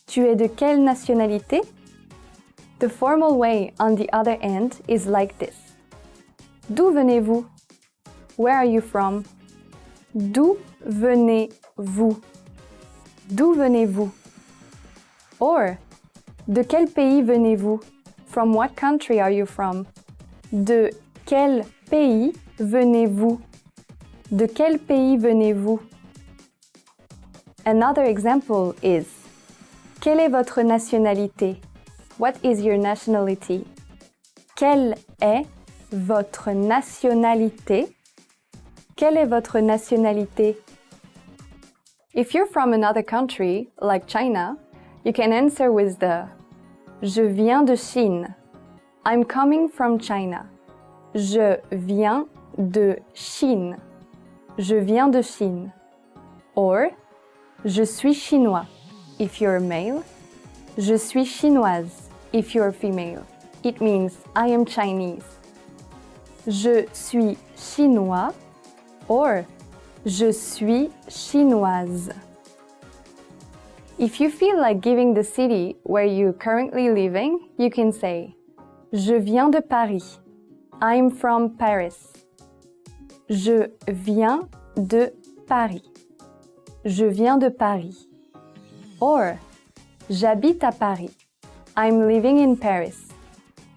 I: Tu es de quelle nationalité? The formal way, on the other hand, is like this. D'où venez-vous? Where are you from? D'où venez-vous? D'où venez-vous? Or, de quel pays venez-vous? From what country are you from? De quel pays venez-vous? De quel pays venez-vous? Another example is quelle est votre nationalité? What is your nationality? Quelle est votre nationalité? Quelle est votre nationalité? If you're from another country, like China, you can answer with the Je viens de Chine. I'm coming from China. Je viens de Chine. Je viens de Chine. Or, je suis chinois, if you're male. Je suis chinoise, if you're female. It means I am Chinese. Je suis chinois or je suis chinoise. If you feel like giving the city where you're currently living, you can say Je viens de Paris. I'm from Paris. Je viens de Paris. Je viens de Paris. Or, j'habite à Paris. I'm living in Paris.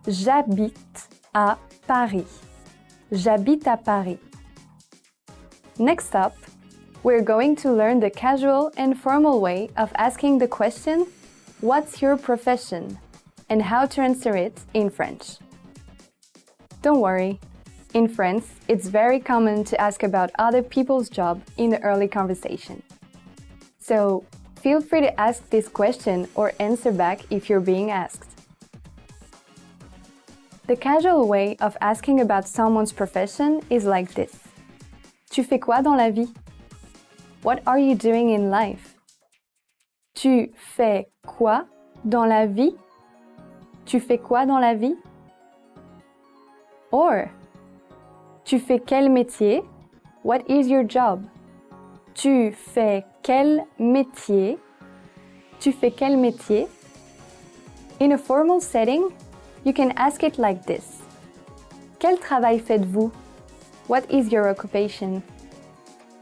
I: J'habite à Paris. J'habite à Paris. Next up, we're going to learn the casual and formal way of asking the question, what's your profession? And how to answer it in French. Don't worry, in France, it's very common to ask about other people's job in the early conversation. So, feel free to ask this question or answer back if you're being asked. The casual way of asking about someone's profession is like this. Tu fais quoi dans la vie? What are you doing in life? Tu fais quoi dans la vie? Tu fais quoi dans la vie? Or, tu fais quel métier? What is your job? Tu fais quel métier? Tu fais quel métier? In a formal setting, you can ask it like this. Quel travail faites-vous? What is your occupation?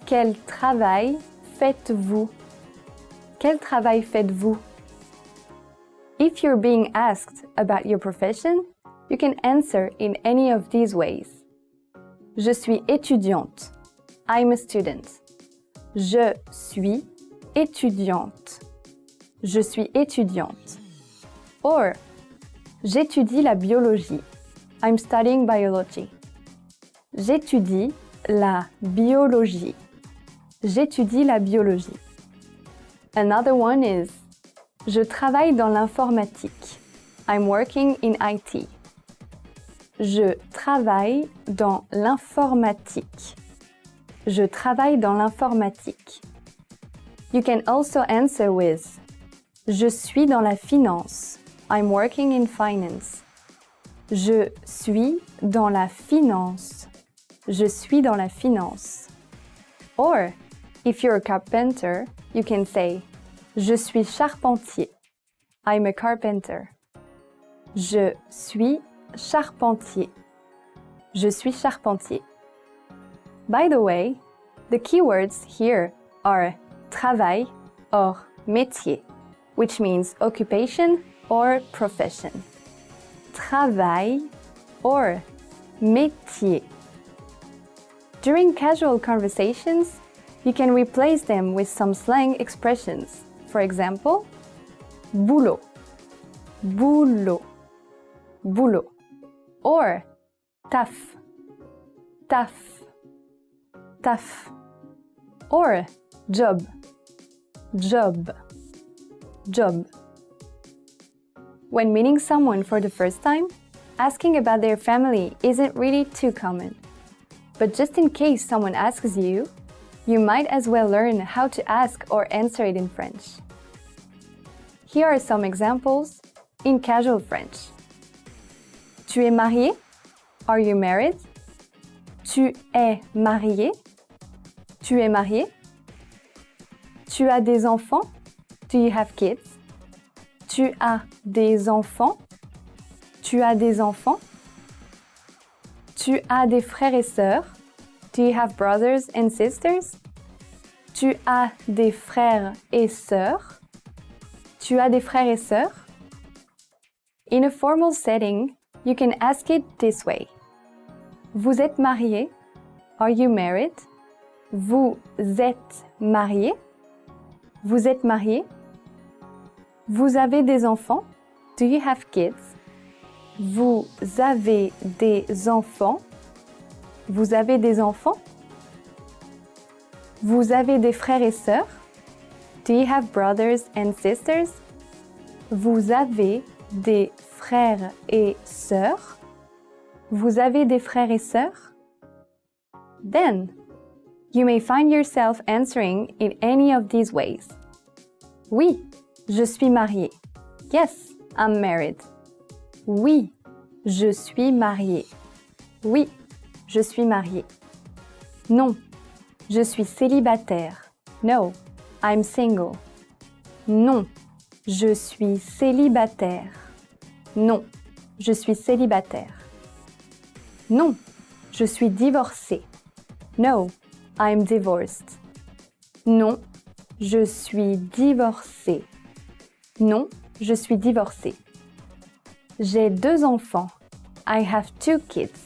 I: Quel travail faites-vous? Quel travail faites-vous? If you're being asked about your profession, you can answer in any of these ways. Je suis étudiante. I'm a student. Je suis étudiante. Je suis étudiante. Or, j'étudie la biologie. I'm studying biology. J'étudie la biologie. J'étudie la biologie. Another one is je travaille dans l'informatique. I'm working in IT. Je travaille dans l'informatique. Je travaille dans l'informatique. You can also answer with je suis dans la finance. I'm working in finance. Je suis dans la finance. Je suis dans la finance. Or, if you're a carpenter, you can say je suis charpentier. I'm a carpenter. Je suis charpentier. Je suis charpentier. By the way, the keywords here are travail or métier, which means occupation or profession. Travail or métier. During casual conversations, you can replace them with some slang expressions. For example, boulot, boulot, boulot. Or taf, taf, taf. Or job, job, job. When meeting someone for the first time, asking about their family isn't really too common. But just in case someone asks you, you might as well learn how to ask or answer it in French. Here are some examples in casual French. Tu es marié? Are you married? Tu es marié? Tu es marié? Tu as des enfants? Do you have kids? Tu as des enfants? Tu as des enfants? Tu as des frères et sœurs? Do you have brothers and sisters? Tu as des frères et sœurs? Tu as des frères et sœurs? In a formal setting, you can ask it this way. Vous êtes marié? Are you married? Vous êtes marié? Vous êtes marié? Vous avez des enfants? Do you have kids? Vous avez des enfants? Vous avez des enfants? Vous avez des frères et sœurs? Do you have brothers and sisters? Vous avez des frères et sœurs? Vous avez des frères et sœurs? Then, you may find yourself answering in any of these ways. Oui, je suis marié. Yes, I'm married. Oui, je suis marié. Oui, je suis marié. Non, je suis célibataire. No, I'm single. Non, je suis célibataire. Non, je suis célibataire. Non, je suis divorcé. No, I'm divorced. Non, je suis divorcé. Non, je suis divorcé. J'ai 2 enfants. I have 2 kids.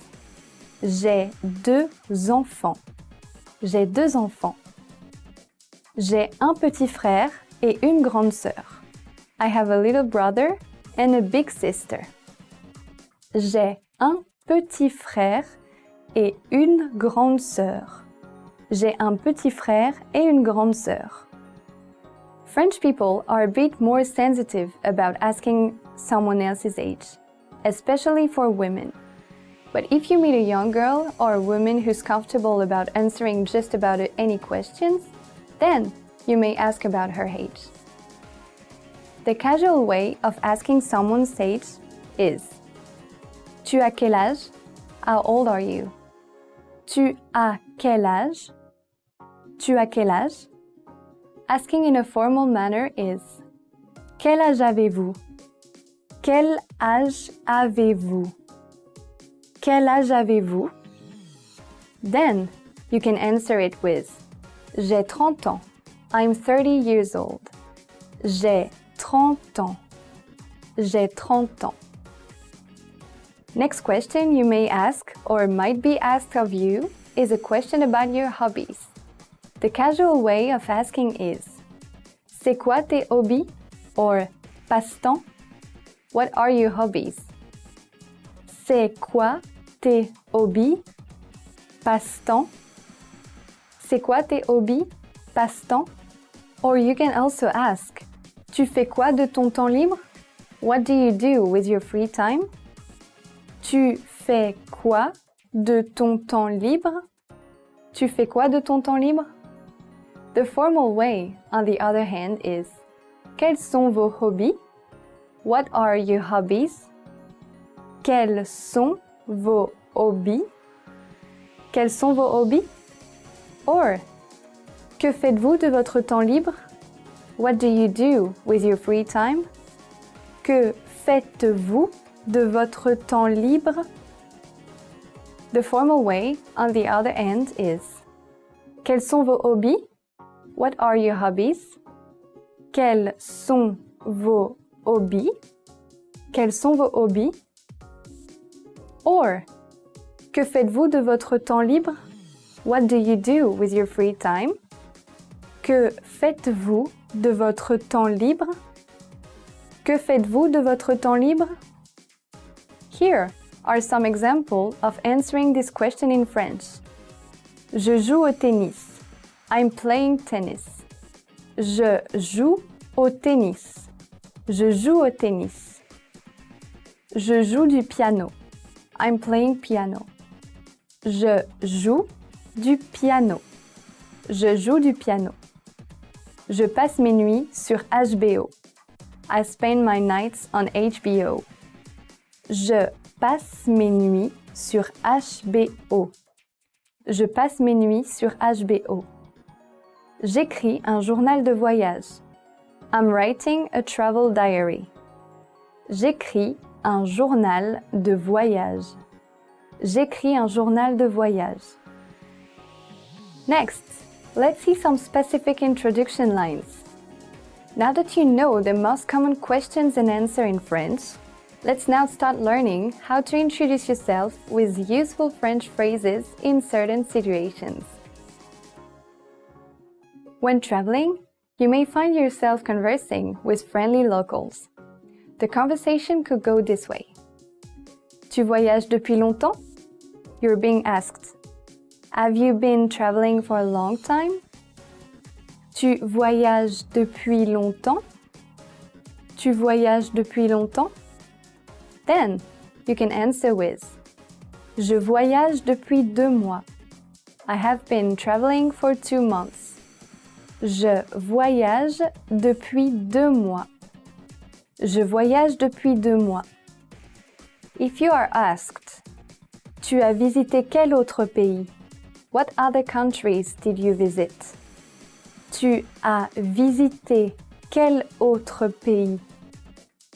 I: J'ai 2 enfants. J'ai 2 enfants. J'ai un petit frère et une grande sœur. I have a little brother and a big sister. J'ai un petit frère et une grande sœur. J'ai un petit frère et une grande sœur. French people are a bit more sensitive about asking someone else's age, especially for women. But if you meet a young girl or a woman who's comfortable about answering just about any questions, then you may ask about her age. The casual way of asking someone's age is Tu as quel âge? How old are you? Tu as quel âge? Tu as quel âge? Asking in a formal manner is Quel âge avez-vous? Quel âge avez-vous? Quel âge avez-vous? Then you can answer it with J'ai 30 ans. I'm 30 years old. J'ai 30 ans. J'ai 30 ans. Next question you may ask or might be asked of you is a question about your hobbies. The casual way of asking is C'est quoi tes hobbies? Or passe-temps? What are your hobbies? C'est quoi tes hobbies? Passe-temps? C'est quoi tes hobbies? Passe-temps? Or you can also ask Tu fais quoi de ton temps libre? What do you do with your free time? Tu fais quoi de ton temps libre? Tu fais quoi de ton temps libre? The formal way, on the other hand, is Quels sont vos hobbies? What are your hobbies? Quels sont vos hobbies? Quels sont vos hobbies? Or, que faites-vous de votre temps libre? What do you do with your free time? Que faites-vous de votre temps libre? The formal way, on the other end, is Quels sont vos hobbies? What are your hobbies? Quels sont vos hobbies? Quels sont vos hobbies? Or, que faites-vous de votre temps libre? What do you do with your free time? Que faites-vous de votre temps libre? Que faites-vous de votre temps libre? Here are some examples of answering this question in French. Je joue au tennis. I'm playing tennis. Je joue au tennis. Je joue au tennis. Je joue du piano. I'm playing piano. Je joue du piano. Je joue du piano. Je passe mes nuits sur HBO. I spend my nights on HBO. Je passe mes nuits sur HBO. Je passe mes nuits sur HBO. J'écris un journal de voyage. I'm writing a travel diary. J'écris un journal de voyage. J'écris un journal de voyage. Next, let's see some specific introduction lines. Now that you know the most common questions and answers in French, let's now start learning how to introduce yourself with useful French phrases in certain situations. When traveling, you may find yourself conversing with friendly locals. The conversation could go this way. Tu voyages depuis longtemps? You're being asked. Have you been traveling for a long time? Tu voyages depuis longtemps? Tu voyages depuis longtemps? Then, you can answer with Je voyage depuis 2 mois. I have been traveling for 2 months. Je voyage depuis 2 mois. Je voyage depuis 2 mois. If you are asked, Tu as visité quel autre pays? What other countries did you visit? Tu as visité quel autre pays?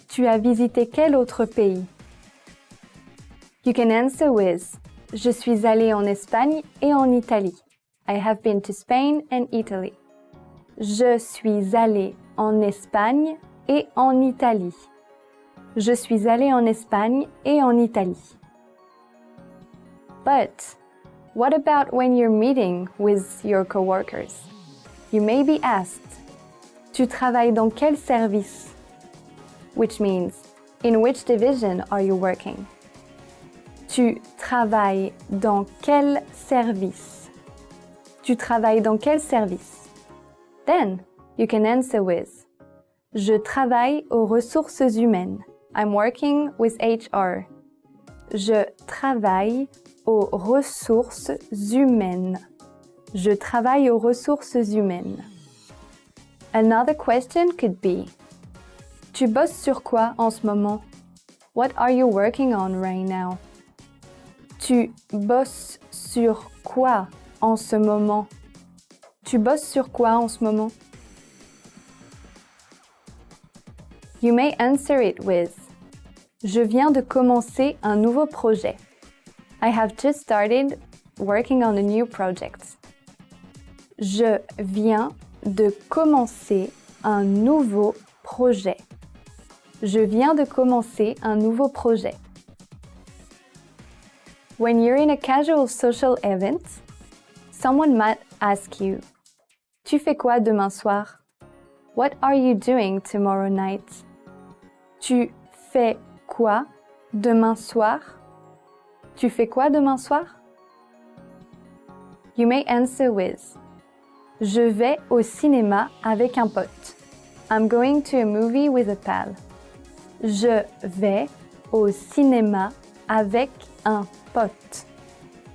I: Tu as visité quel autre pays? You can answer with Je suis allé en Espagne et en Italie. I have been to Spain and Italy. Je suis allé en Espagne et en Italie. Je suis allé en Espagne et en Italie. But what about when you're meeting with your coworkers? You may be asked, Tu travailles dans quel service? Which means, in which division are you working? Tu travailles dans quel service? Tu travailles dans quel service? Then, you can answer with Je travaille aux ressources humaines. I'm working with HR. Je travaille aux ressources humaines. Je travaille aux ressources humaines. Another question could be Tu bosses sur quoi en ce moment? What are you working on right now? Tu bosses sur quoi en ce moment? Tu bosses sur quoi en ce moment? You may answer it with Je viens de commencer un nouveau projet. I have just started working on a new project. Je viens de commencer un nouveau projet. Je viens de commencer un nouveau projet. When you're in a casual social event, someone might ask you, Tu fais quoi demain soir? What are you doing tomorrow night? Tu fais quoi demain soir? Tu fais quoi demain soir? You may answer with Je vais au cinéma avec un pote. I'm going to a movie with a pal. Je vais au cinéma avec un pote.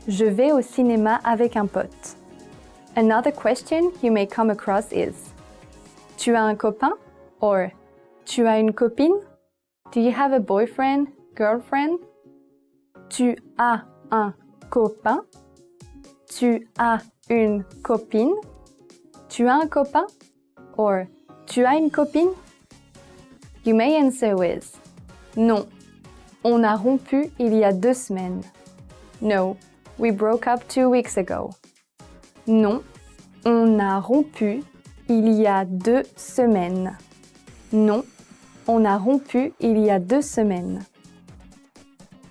I: Je vais au cinéma avec un pote. Another question you may come across is Tu as un copain? Or Tu as une copine? Do you have a boyfriend, girlfriend? Tu as un copain? Tu as une copine? Tu as un copain? Or Tu as une copine? You may answer with Non, on a rompu il y a 2 semaines. No, we broke up 2 weeks ago. Non, on a rompu il y a 2 semaines. Non, on a rompu il y a 2 semaines.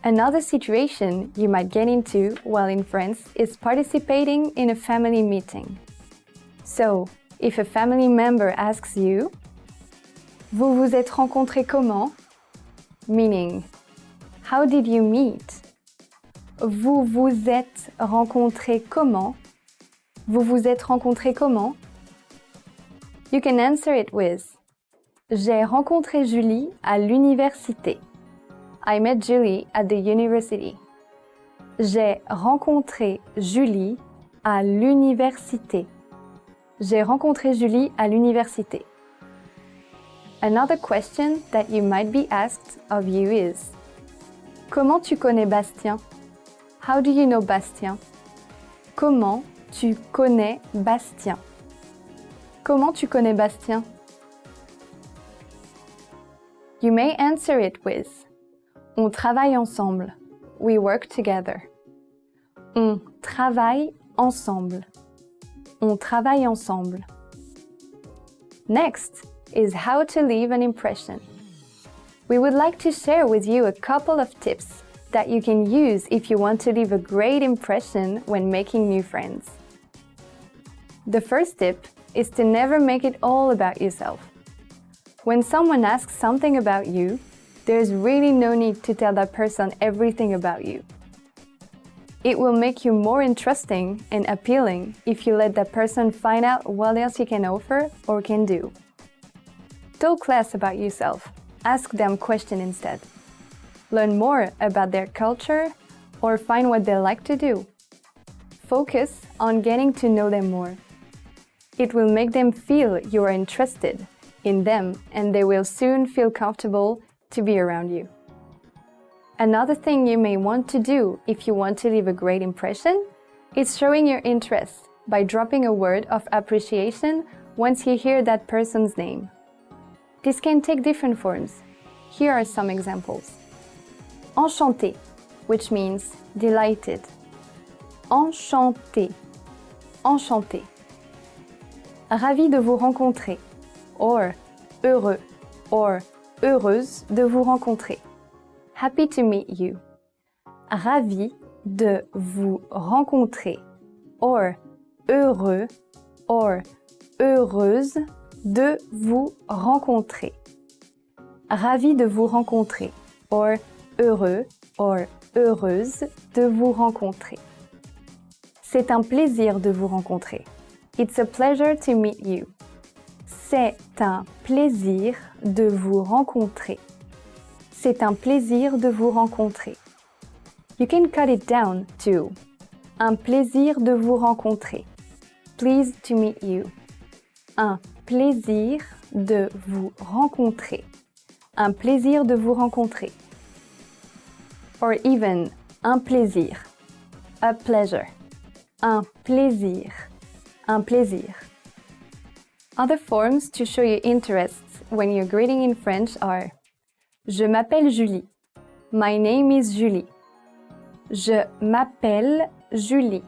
I: Another situation you might get into while in France is participating in a family meeting. So, if a family member asks you, Vous vous êtes rencontrés comment? Meaning, how did you meet? Vous vous êtes rencontrés comment? Vous vous êtes rencontrés comment? You can answer it with J'ai rencontré Julie à l'université. I met Julie at the university. J'ai rencontré Julie à l'université. J'ai rencontré Julie à l'université. Another question that you might be asked of you is Comment tu connais Bastien? How do you know Bastien? Comment tu connais Bastien? Comment tu connais Bastien? You may answer it with On travaille ensemble. We work together. On travaille ensemble. On travaille ensemble. Next is how to leave an impression. We would like to share with you a couple of tips that you can use if you want to leave a great impression when making new friends. The first tip is to never make it all about yourself. When someone asks something about you, there's really no need to tell that person everything about you. It will make you more interesting and appealing if you let that person find out what else you can offer or can do. Talk less about yourself. Ask them questions instead. Learn more about their culture or find what they like to do. Focus on getting to know them more. It will make them feel you are interested in them and they will soon feel comfortable to be around you. Another thing you may want to do if you want to leave a great impression is showing your interest by dropping a word of appreciation once you hear that person's name. This can take different forms. Here are some examples. Enchanté, which means delighted. Enchanté, enchanté. Ravi de vous rencontrer, or heureux, or heureuse de vous rencontrer. Happy to meet you. Ravi de vous rencontrer, or heureux, or heureuse de vous rencontrer. Ravi de vous rencontrer, or heureux, or heureuse de vous rencontrer. C'est un plaisir de vous rencontrer. It's a pleasure to meet you. C'est un plaisir de vous rencontrer. C'est un plaisir de vous rencontrer. You can cut it down to un plaisir de vous rencontrer. Pleased to meet you. Un plaisir de vous rencontrer. Un plaisir de vous rencontrer. Or even un plaisir. A pleasure. Un plaisir. Un plaisir. Other forms to show your interests when you're greeting in French are Je m'appelle Julie. My name is Julie. Je m'appelle Julie.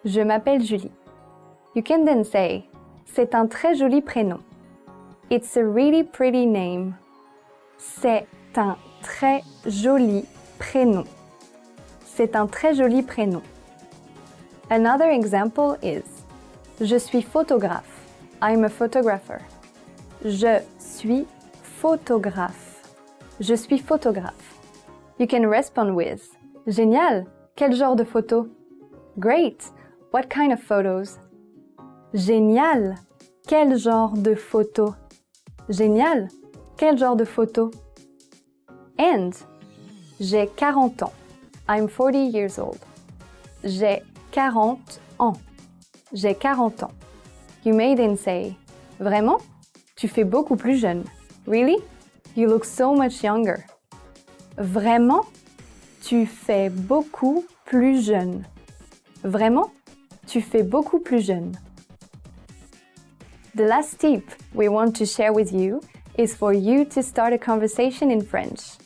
I: Je m'appelle Julie. You can then say C'est un très joli prénom. It's a really pretty name. C'est un très joli prénom. C'est un très joli prénom. Another example is Je suis photographe. I'm a photographer. Je suis photographe. Je suis photographe. You can respond with Génial! Quel genre de photo? Great! What kind of photos? Génial! Quel genre de photo? Génial! Quel genre de photo? And J'ai 40 ans. I'm 40 years old. J'ai 40 ans. J'ai 40 ans. You may then say Vraiment? Tu fais beaucoup plus jeune. Really? You look so much younger. Vraiment? Tu fais beaucoup plus jeune. Vraiment? Tu fais beaucoup plus jeune. The last tip we want to share with you is for you to start a conversation in French.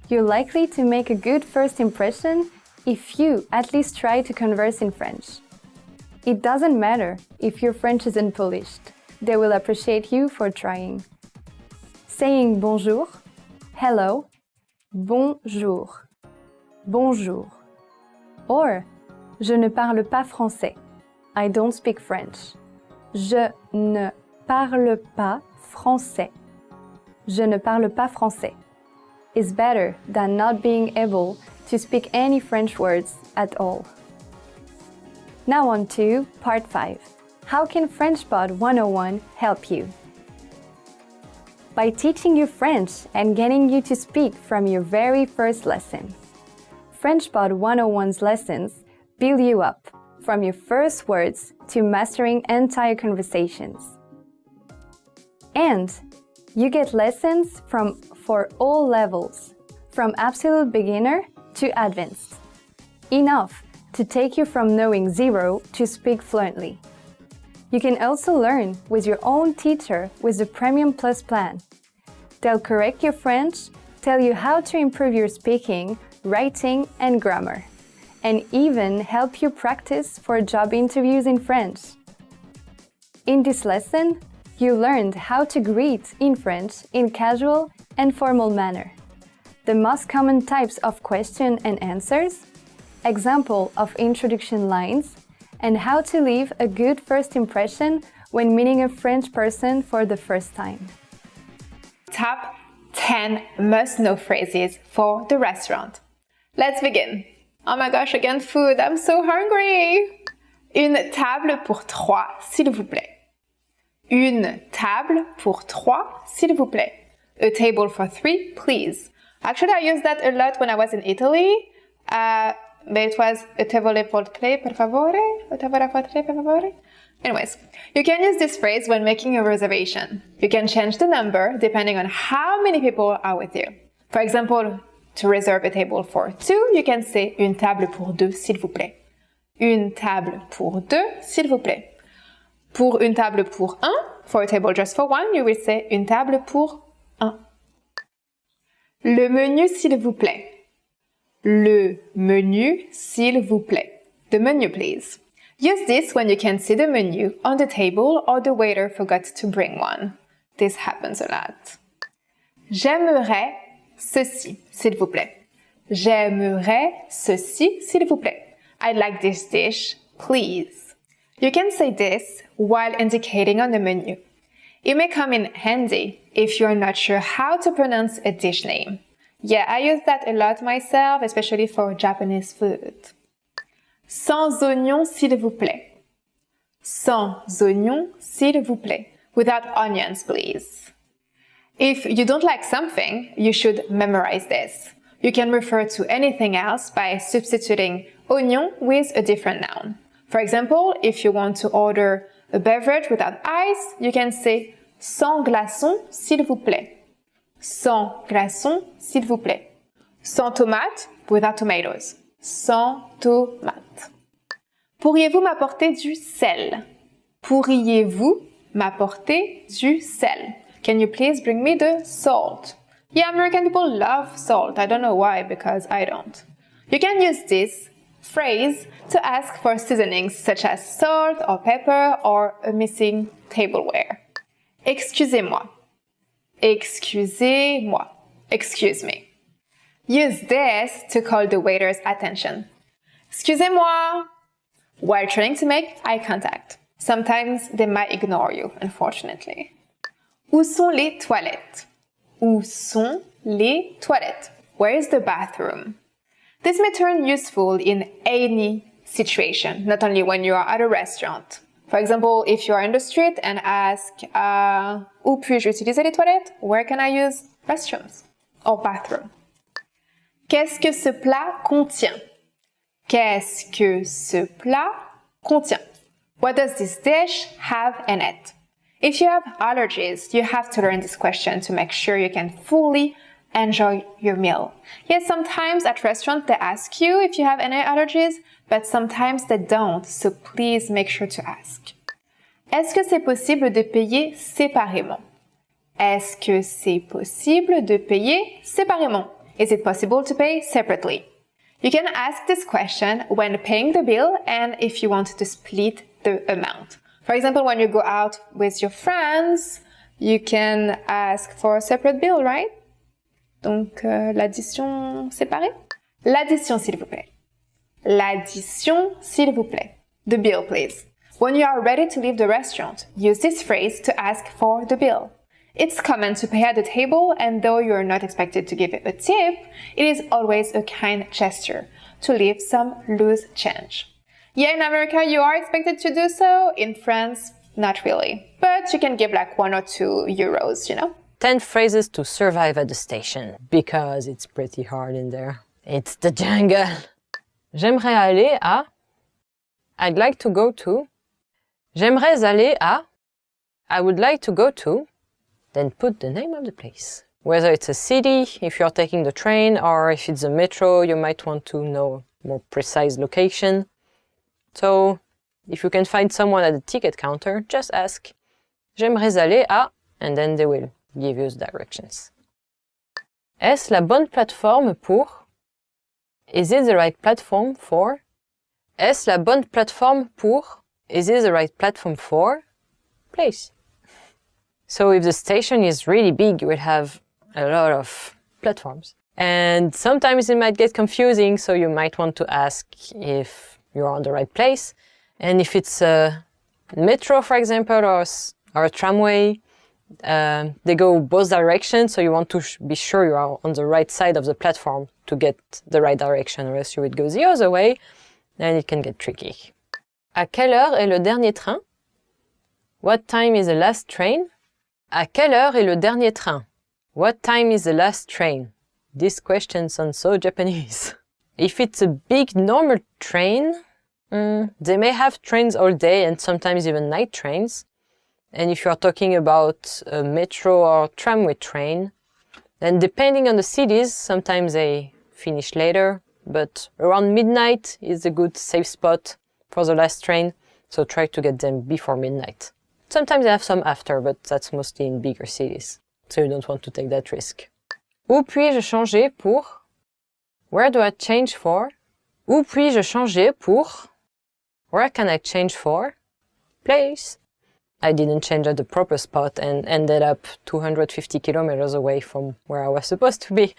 I: You're likely to make a good first impression if you at least try to converse in French. It doesn't matter if your French isn't polished. They will appreciate you for trying. Saying bonjour, hello, bonjour, bonjour. Or, je ne parle pas français. I don't speak French. Je ne parle pas français. Je ne parle pas français is better than not being able to speak any French words at all. Now on to Part 5. How can FrenchPod 101 help you? By teaching you French and getting you to speak from your very first lesson. FrenchPod 101's lessons build you up from your first words to mastering entire conversations. And you get lessons for all levels, from absolute beginner to advanced. Enough to take you from knowing zero to speak fluently. You can also learn with your own teacher with the Premium Plus plan. They'll correct your French, tell you how to improve your speaking, writing, and grammar, and even help you practice for job interviews in French. In this lesson, you learned how to greet in French in casual and formal manner, the most common types of question and answers, example of introduction lines, and how to leave a good first impression when meeting a French person for the first time.
B: Top 10 must-know phrases for the restaurant. Let's begin. Oh my gosh, again food, I'm so hungry! Une table pour trois, s'il vous plaît. Une table pour trois, s'il vous plaît. A table for three, please. Actually, I used that a lot when I was in Italy. But it was a table pour tre, per favore. A table pour tre, per favore. Anyways, you can use this phrase when making a reservation. You can change the number depending on how many people are with you. For example, to reserve a table for two, you can say une table pour deux, s'il vous plaît. Une table pour deux, s'il vous plaît. Pour une table pour un, for a table just for one, you will say une table pour un. Le menu, s'il vous plaît. Le menu, s'il vous plaît. The menu, please. Use this when you can see the menu on the table or the waiter forgot to bring one. This happens a lot. J'aimerais ceci, s'il vous plaît. J'aimerais ceci, s'il vous plaît. I'd like this dish, please. You can say this while indicating on the menu. It may come in handy if you're not sure how to pronounce a dish name. Yeah, I use that a lot myself, especially for Japanese food. Sans oignon, s'il vous plaît. Sans oignon, s'il vous plaît. Without onions, please. If you don't like something, you should memorize this. You can refer to anything else by substituting oignon with a different noun. For example, if you want to order a beverage without ice, you can say sans glaçons, s'il vous plaît. Sans glaçons, s'il vous plaît. Sans tomate, without tomatoes. Sans tomate. Pourriez-vous m'apporter du sel? Pourriez-vous m'apporter du sel? Can you please bring me the salt? Yeah, American people love salt. I don't know why, because I don't. You can use this phrase to ask for seasonings such as salt or pepper or a missing tableware. Excusez-moi. Excusez-moi. Excuse me. Use this to call the waiter's attention. Excusez-moi. While trying to make eye contact. Sometimes they might ignore you, unfortunately. Où sont les toilettes? Où sont les toilettes? Where is the bathroom? This may turn useful in any situation, not only when you are at a restaurant. For example, if you are in the street and ask, où puis-je utiliser les toilettes? Where can I use restrooms or bathroom? Qu'est-ce que ce plat contient? Qu'est-ce que ce plat contient? What does this dish have in it? If you have allergies, you have to learn this question to make sure you can fully enjoy your meal. Yes, sometimes at restaurants they ask you if you have any allergies, but sometimes they don't, so please make sure to ask. Est-ce que c'est possible de payer séparément? Est-ce que c'est possible de payer séparément? Is it possible to pay separately? You can ask this question when paying the bill and if you want to split the amount. For example, when you go out with your friends, you can ask for a separate bill, right? Donc, l'addition séparée? L'addition, s'il vous plaît. L'addition, s'il vous plaît. The bill, please. When you are ready to leave the restaurant, use this phrase to ask for the bill. It's common to pay at the table, and though you are not expected to give a tip, it is always a kind gesture to leave some loose change. Yeah, in America, you are expected to do so. In France, not really. But you can give like 1 or 2 euros, you know?
L: 10 phrases to survive at the station, because it's pretty hard in there. It's the jungle. J'aimerais aller à. I'd like to go to. J'aimerais aller à. I would like to go to. Then put the name of the place. Whether it's a city, if you're taking the train, or if it's a metro, you might want to know more precise location. So, if you can find someone at the ticket counter, just ask, J'aimerais aller à, and then they will give you the directions. Est-ce la bonne plateforme pour? Is it the right platform for? Est-ce la bonne plateforme pour? Is it the right platform for? Place. So if the station is really big, you will have a lot of platforms. And sometimes it might get confusing, so you might want to ask if you're on the right place. And if it's a metro, for example, or a tramway, they go both directions, so you want to be sure you are on the right side of the platform to get the right direction, or else you would go the other way, and it can get tricky. À quelle heure est le dernier train? What time is the last train? À quelle heure est le dernier train? What time is the last train? This question sounds so Japanese. If it's a big normal train, they may have trains all day and sometimes even night trains. And if you are talking about a metro or tramway train, then depending on the cities, sometimes they finish later, but around midnight is a good safe spot for the last train, so try to get them before midnight. Sometimes they have some after, but that's mostly in bigger cities, so you don't want to take that risk. Où puis-je changer pour? Where do I change for? Où puis-je changer pour? Where can I change for? Place. I didn't change at the proper spot and ended up 250 kilometers away from where I was supposed to be.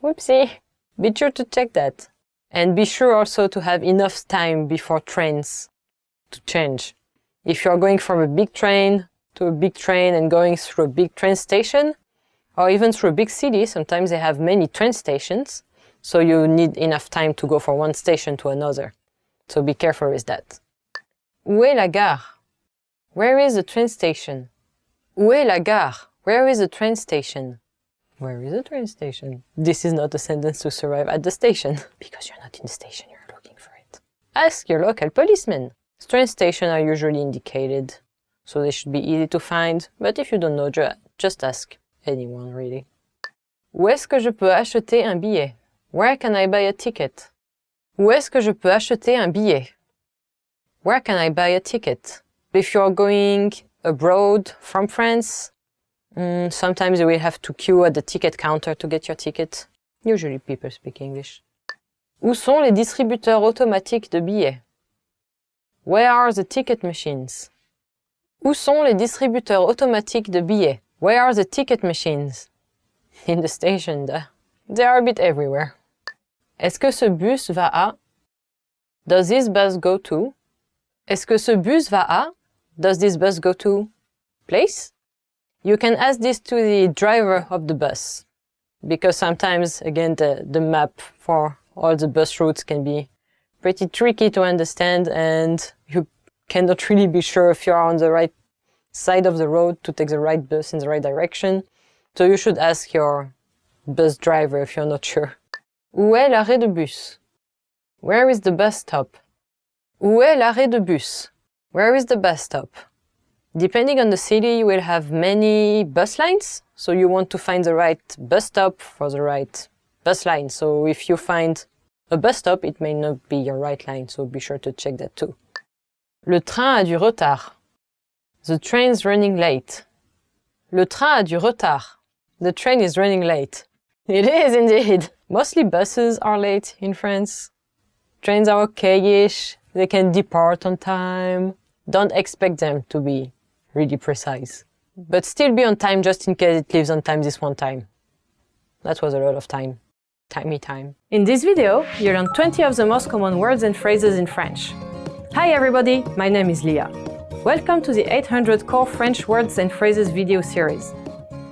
L: Whoopsie. Be sure to check that. And be sure also to have enough time before trains to change. If you're going from a big train to a big train and going through a big train station, or even through a big city, sometimes they have many train stations, so you need enough time to go from one station to another. So be careful with that. Où est la gare? Where is the train station? Où est la gare? Where is the train station? Where is the train station? This is not a sentence to survive at the station, because you're not in the station, you're looking for it. Ask your local policeman. Train stations are usually indicated, so they should be easy to find, but if you don't know, just ask anyone, really. Où est-ce que je peux acheter un billet? Where can I buy a ticket? Où est-ce que je peux acheter un billet? Where can I buy a ticket? If you're going abroad from France, sometimes you will have to queue at the ticket counter to get your ticket. Usually people speak English. Où sont les distributeurs automatiques de billets? Where are the ticket machines? Où sont les distributeurs automatiques de billets? Where are the ticket machines? In the station, duh. They are a bit everywhere. Est-ce que ce bus va à? Does this bus go to? Est-ce que ce bus va à? Does this bus go to? Place? You can ask this to the driver of the bus, because sometimes, again, the map for all the bus routes can be pretty tricky to understand, and you cannot really be sure if you are on the right side of the road to take the right bus in the right direction. So you should ask your bus driver if you're not sure. Où est l'arrêt de bus? Where is the bus stop? Où est l'arrêt de bus? Where is the bus stop? Depending on the city, you will have many bus lines, so you want to find the right bus stop for the right bus line. So if you find a bus stop, it may not be your right line, so be sure to check that too. Le train a du retard. The train's running late. Le train a du retard. The train is running late. It is indeed. Mostly buses are late in France. Trains are okay-ish. They can depart on time. Don't expect them to be really precise. But still be on time just in case it leaves on time this one time. That was a lot of time. Timey time. In this video, you learned 20 of the most common words and phrases in French. Hi everybody, my name is Leah. Welcome to the 800 Core French Words and Phrases video series.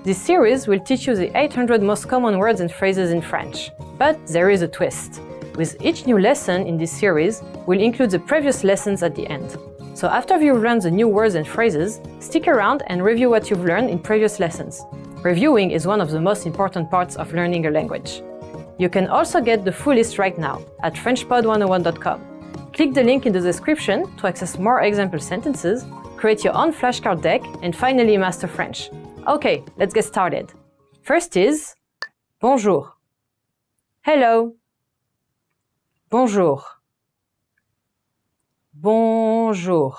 L: This series will teach you the 800 most common words and phrases in French. But there is a twist. With each new lesson in this series, we'll include the previous lessons at the end. So after you've learned the new words and phrases, stick around and review what you've learned in previous lessons. Reviewing is one of the most important parts of learning a language. You can also get the full list right now at FrenchPod101.com. Click the link in the description to access more example sentences, create your own flashcard deck, and finally master French. Okay, let's get started. First is bonjour. Hello. Bonjour. Bonjour.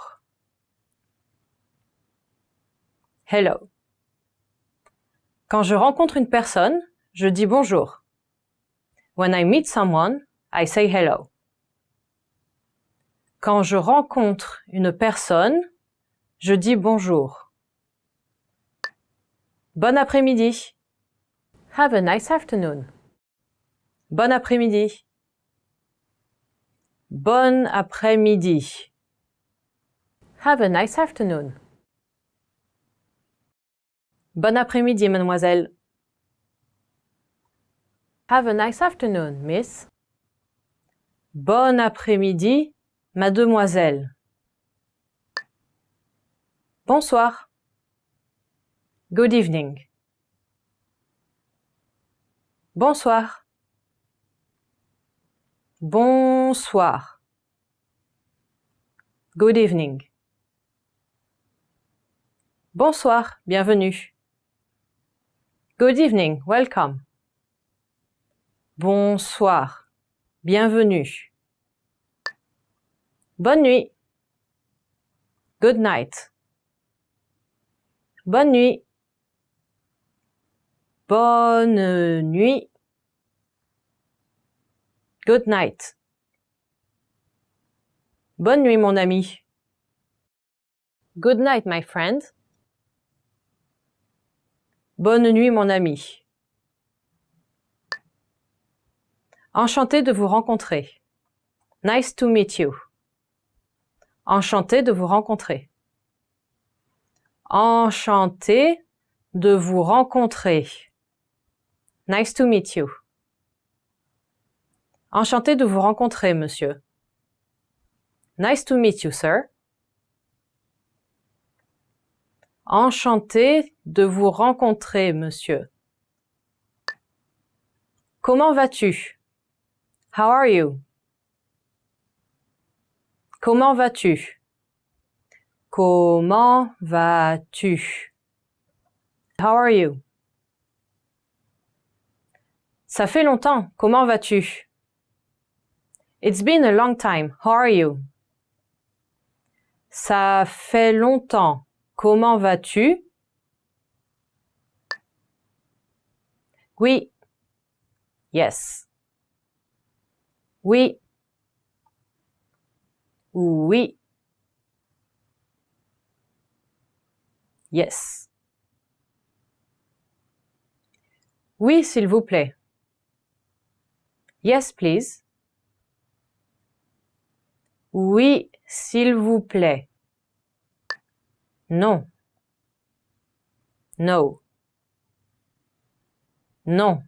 L: Hello. Quand je rencontre une personne, je dis bonjour. When I meet someone, I say hello. Quand je rencontre une personne, je dis bonjour. Bon après-midi. Have a nice afternoon. Bon après-midi. Bon après-midi. Have a nice afternoon. Bon après-midi, mademoiselle. Have a nice afternoon, miss. Bon après-midi, mademoiselle. Bonsoir. Good evening. Bonsoir. Bonsoir. Good evening. Bonsoir, bienvenue. Good evening, welcome. Bonsoir, bienvenue. Bonne nuit. Good night. Bonne nuit. Bonne nuit. Good night. Bonne nuit, mon ami. Good night, my friend. Bonne nuit, mon ami. Enchanté de vous rencontrer. Nice to meet you. Enchanté de vous rencontrer. Enchanté de vous rencontrer. Nice to meet you. Enchanté de vous rencontrer, monsieur. Nice to meet you, sir. Enchanté de vous rencontrer, monsieur. Comment vas-tu? How are you? Comment vas-tu? Comment vas-tu? How are you? Ça fait longtemps. Comment vas-tu? It's been a long time. How are you? Ça fait longtemps. Comment vas-tu? Oui. Yes. Oui. Oui. Yes. Oui, s'il vous plaît. Yes, please. Oui, s'il vous plaît. Non. No. Non.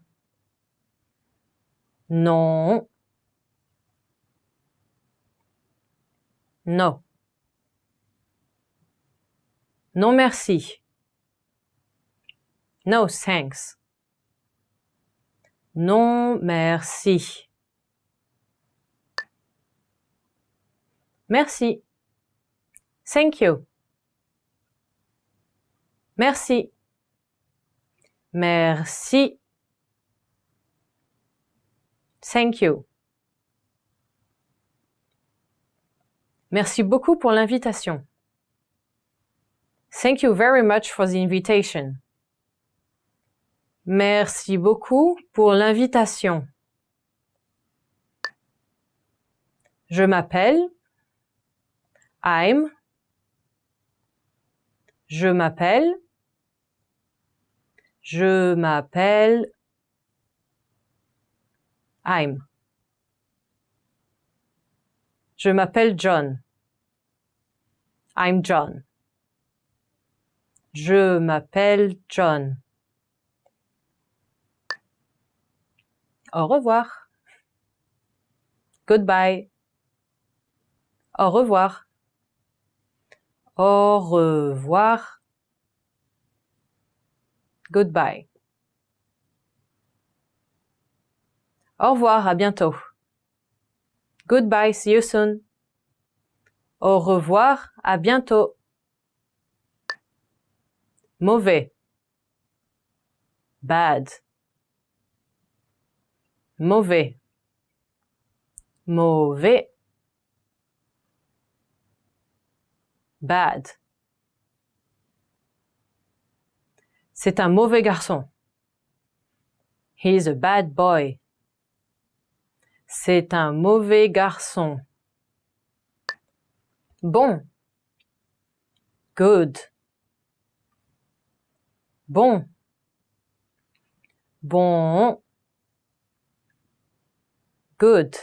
L: Non. No. Non merci. No thanks. Non merci. Merci. Thank you. Merci. Merci. Thank you. Merci beaucoup pour l'invitation. Thank you very much for the invitation. Merci beaucoup pour l'invitation. Je m'appelle. I'm. Je m'appelle. Je m'appelle. I'm. Je m'appelle John. I'm John. Je m'appelle John. Au revoir. Goodbye. Au revoir. Au revoir. Goodbye. Au revoir, à bientôt. Goodbye, see you soon. Au revoir, à bientôt. Mauvais. Bad. Mauvais. Mauvais. Bad. C'est un mauvais garçon. He is a bad boy. C'est un mauvais garçon. Bon. Good. Bon. Bon. Good.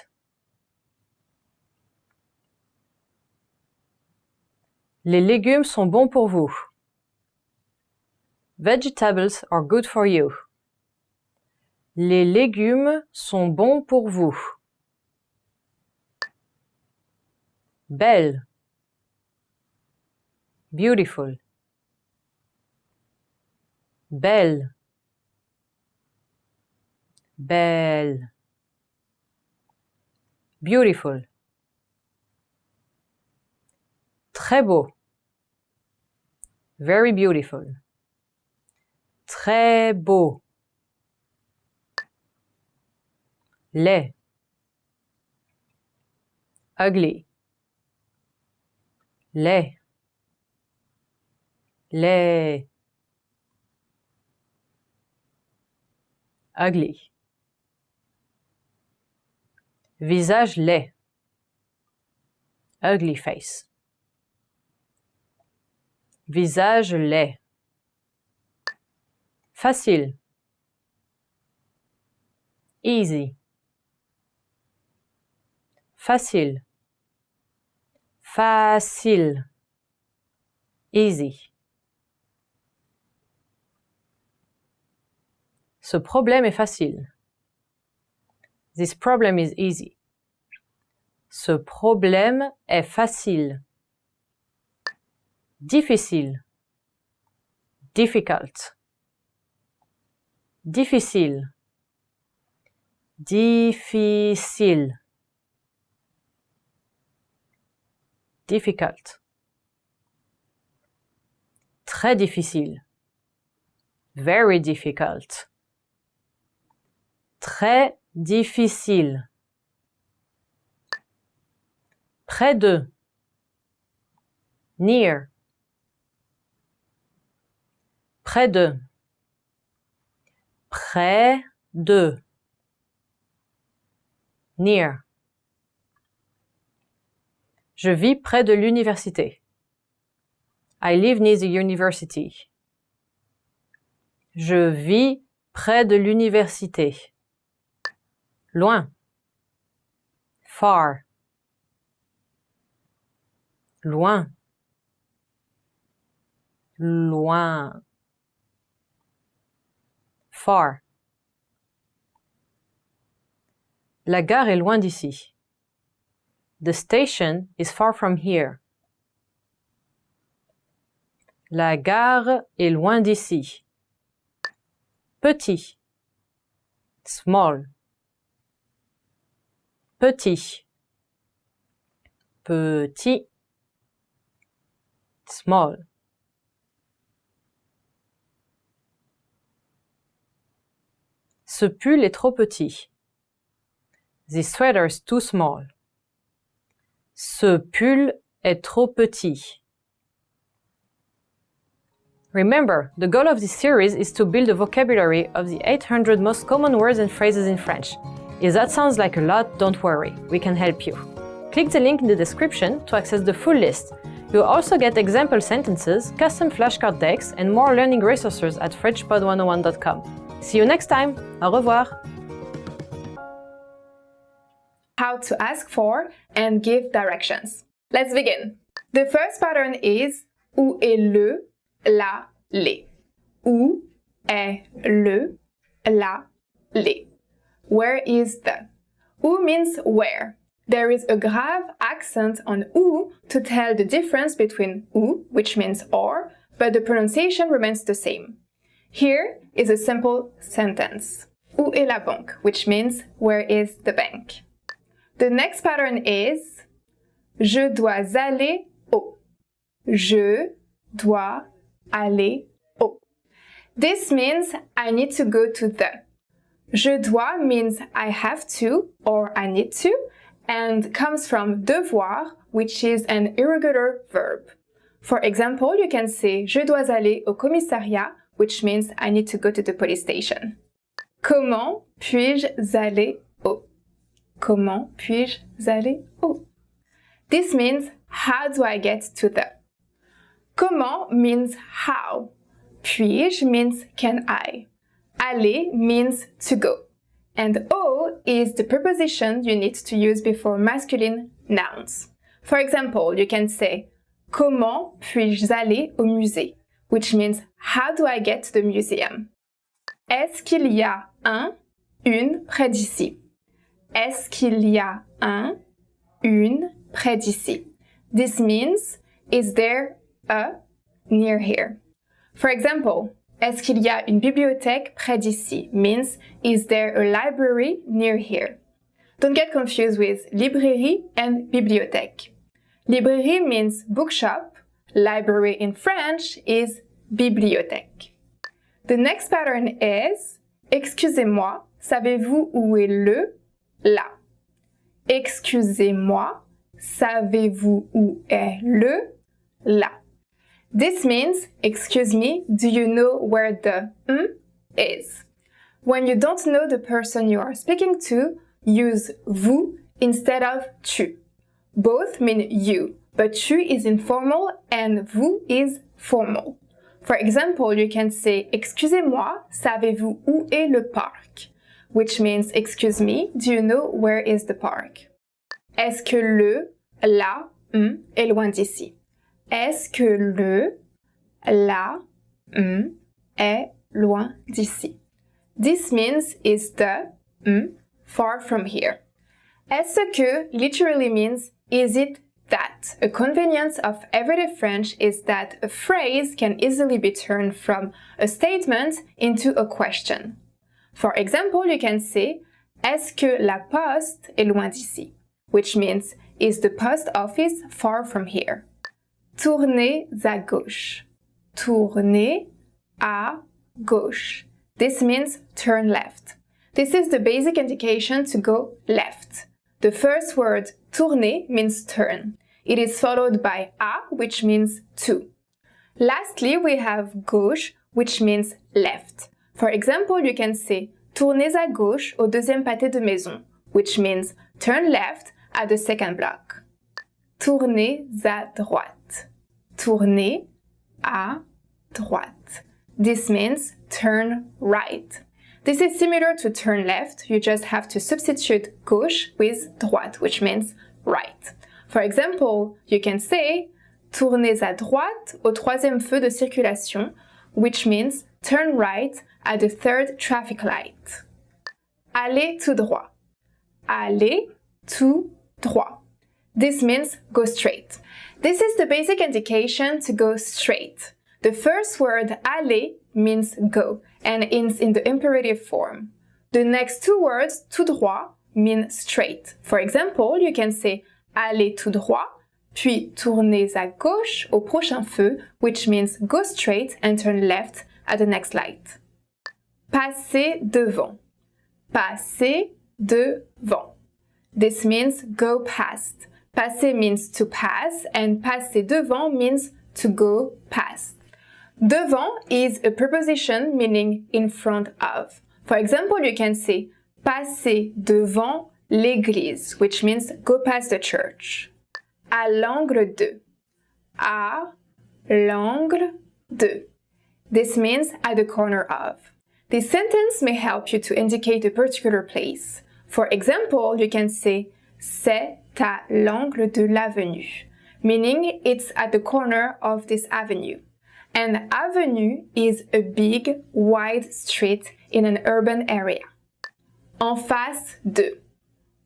L: Les légumes sont bons pour vous. Vegetables are good for you. Les légumes sont bons pour vous. Belle. Beautiful. Belle. Belle. Beautiful. Très beau. Very beautiful. Très beau. Laid. Ugly. Laid. Laid. Ugly. Visage laid. Ugly face. Visage laid. Facile. Easy. Facile. Facile. Easy. Ce problème est facile. This problem is easy. Ce problème est facile. Difficile. Difficult. Difficile. Difficile. Difficult. Très difficile. Very difficult. Très difficile. Près de. Near. Près de. Près de. Near. Je vis près de l'université. I live near the university. Je vis Près de l'université. Loin. Far. Loin. Loin. Far. La gare est loin d'ici. The station is far from here. La gare est loin d'ici. Petit. Small. Petit. Petit. Small. Ce pull est trop petit. This sweater is too small. Ce pull est trop petit. Remember, the goal of this series is to build a vocabulary of the 800 most common words and phrases in French. If that sounds like a lot, don't worry, we can help you. Click the link in the description to access the full list. You'll also get example sentences, custom flashcard decks, and more learning resources at FrenchPod101.com. See you next time! Au revoir!
B: How to ask for and give directions. Let's begin. The first pattern is où est le, la, les. Où est le, la, les. Where is the? Où means where. There is a grave accent on où to tell the difference between où, which means or, but the pronunciation remains the same. Here is a simple sentence. Où est la banque, which means where is the bank. The next pattern is je dois aller au. Je dois aller au. This means I need to go to the. Je dois means I have to or I need to and comes from devoir, which is an irregular verb. For example, you can say je dois aller au commissariat, which means I need to go to the police station. Comment puis-je aller au? Comment puis-je aller au? This means how do I get to the? Comment means how. Puis-je means can I. Aller means to go. And au is the preposition you need to use before masculine nouns. For example, you can say comment puis-je aller au musée? Which means how do I get to the museum? Est-ce qu'il y a un, une près d'ici? Est-ce qu'il y a un, une près d'ici? This means, is there a near here? For example, est-ce qu'il y a une bibliothèque près d'ici? Means, is there a library near here? Don't get confused with librairie and bibliothèque. Librairie means bookshop. Library in French is bibliothèque. The next pattern is excusez-moi, savez-vous où est le, la? Excusez-moi, savez-vous où est le, la? This means, excuse me, do you know where the is? When you don't know the person you are speaking to, use vous instead of tu. Both mean you, but tu is informal and vous is formal. For example, you can say, excusez-moi, savez-vous où est le parc? Which means, excuse me, do you know where is the park? Est-ce que le, la, est loin d'ici? Est-ce que le, la, est loin d'ici? This means, is the, far from here. Est-ce que literally means, is it that? A convenience of everyday French is that a phrase can easily be turned from a statement into a question. For example, you can say, est-ce que la poste est loin d'ici? Which means, is the post office far from here? Tournez à gauche. Tournez à gauche. This means turn left. This is the basic indication to go left. The first word, tourner, means turn. It is followed by à, which means to. Lastly, we have gauche, which means left. For example, you can say tournez à gauche au deuxième pâté de maison, which means turn left at the second block. Tournez à droite. Tournez à droite. This means turn right. This is similar to turn left, you just have to substitute gauche with droite, which means right. For example, you can say tournez à droite au troisième feu de circulation, which means turn right at the third traffic light. Allez tout droit. Allez tout droit. This means go straight. This is the basic indication to go straight. The first word aller means go and is in the imperative form. The next two words, tout droit, mean straight. For example, you can say allez tout droit, puis tournez à gauche au prochain feu, which means go straight and turn left at the next light. Passez devant. Passez devant. This means go past. Passer means to pass and passer devant means to go past. Devant is a preposition meaning in front of. For example, you can say passer devant l'église, which means go past the church. À l'angle de. À l'angle de. This means at the corner of. This sentence may help you to indicate a particular place. For example, you can say c'est à l'angle de l'avenue, meaning it's at the corner of this avenue. An avenue is a big, wide street in an urban area. En face de.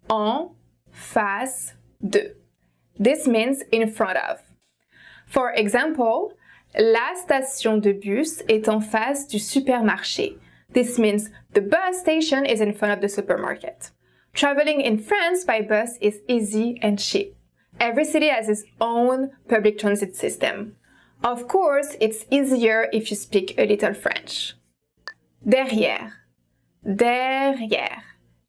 B: En face de. This means in front of. For example, la station de bus est en face du supermarché. This means the bus station is in front of the supermarket. Traveling in France by bus is easy and cheap. Every city has its own public transit system. Of course, it's easier if you speak a little French. Derrière. Derrière.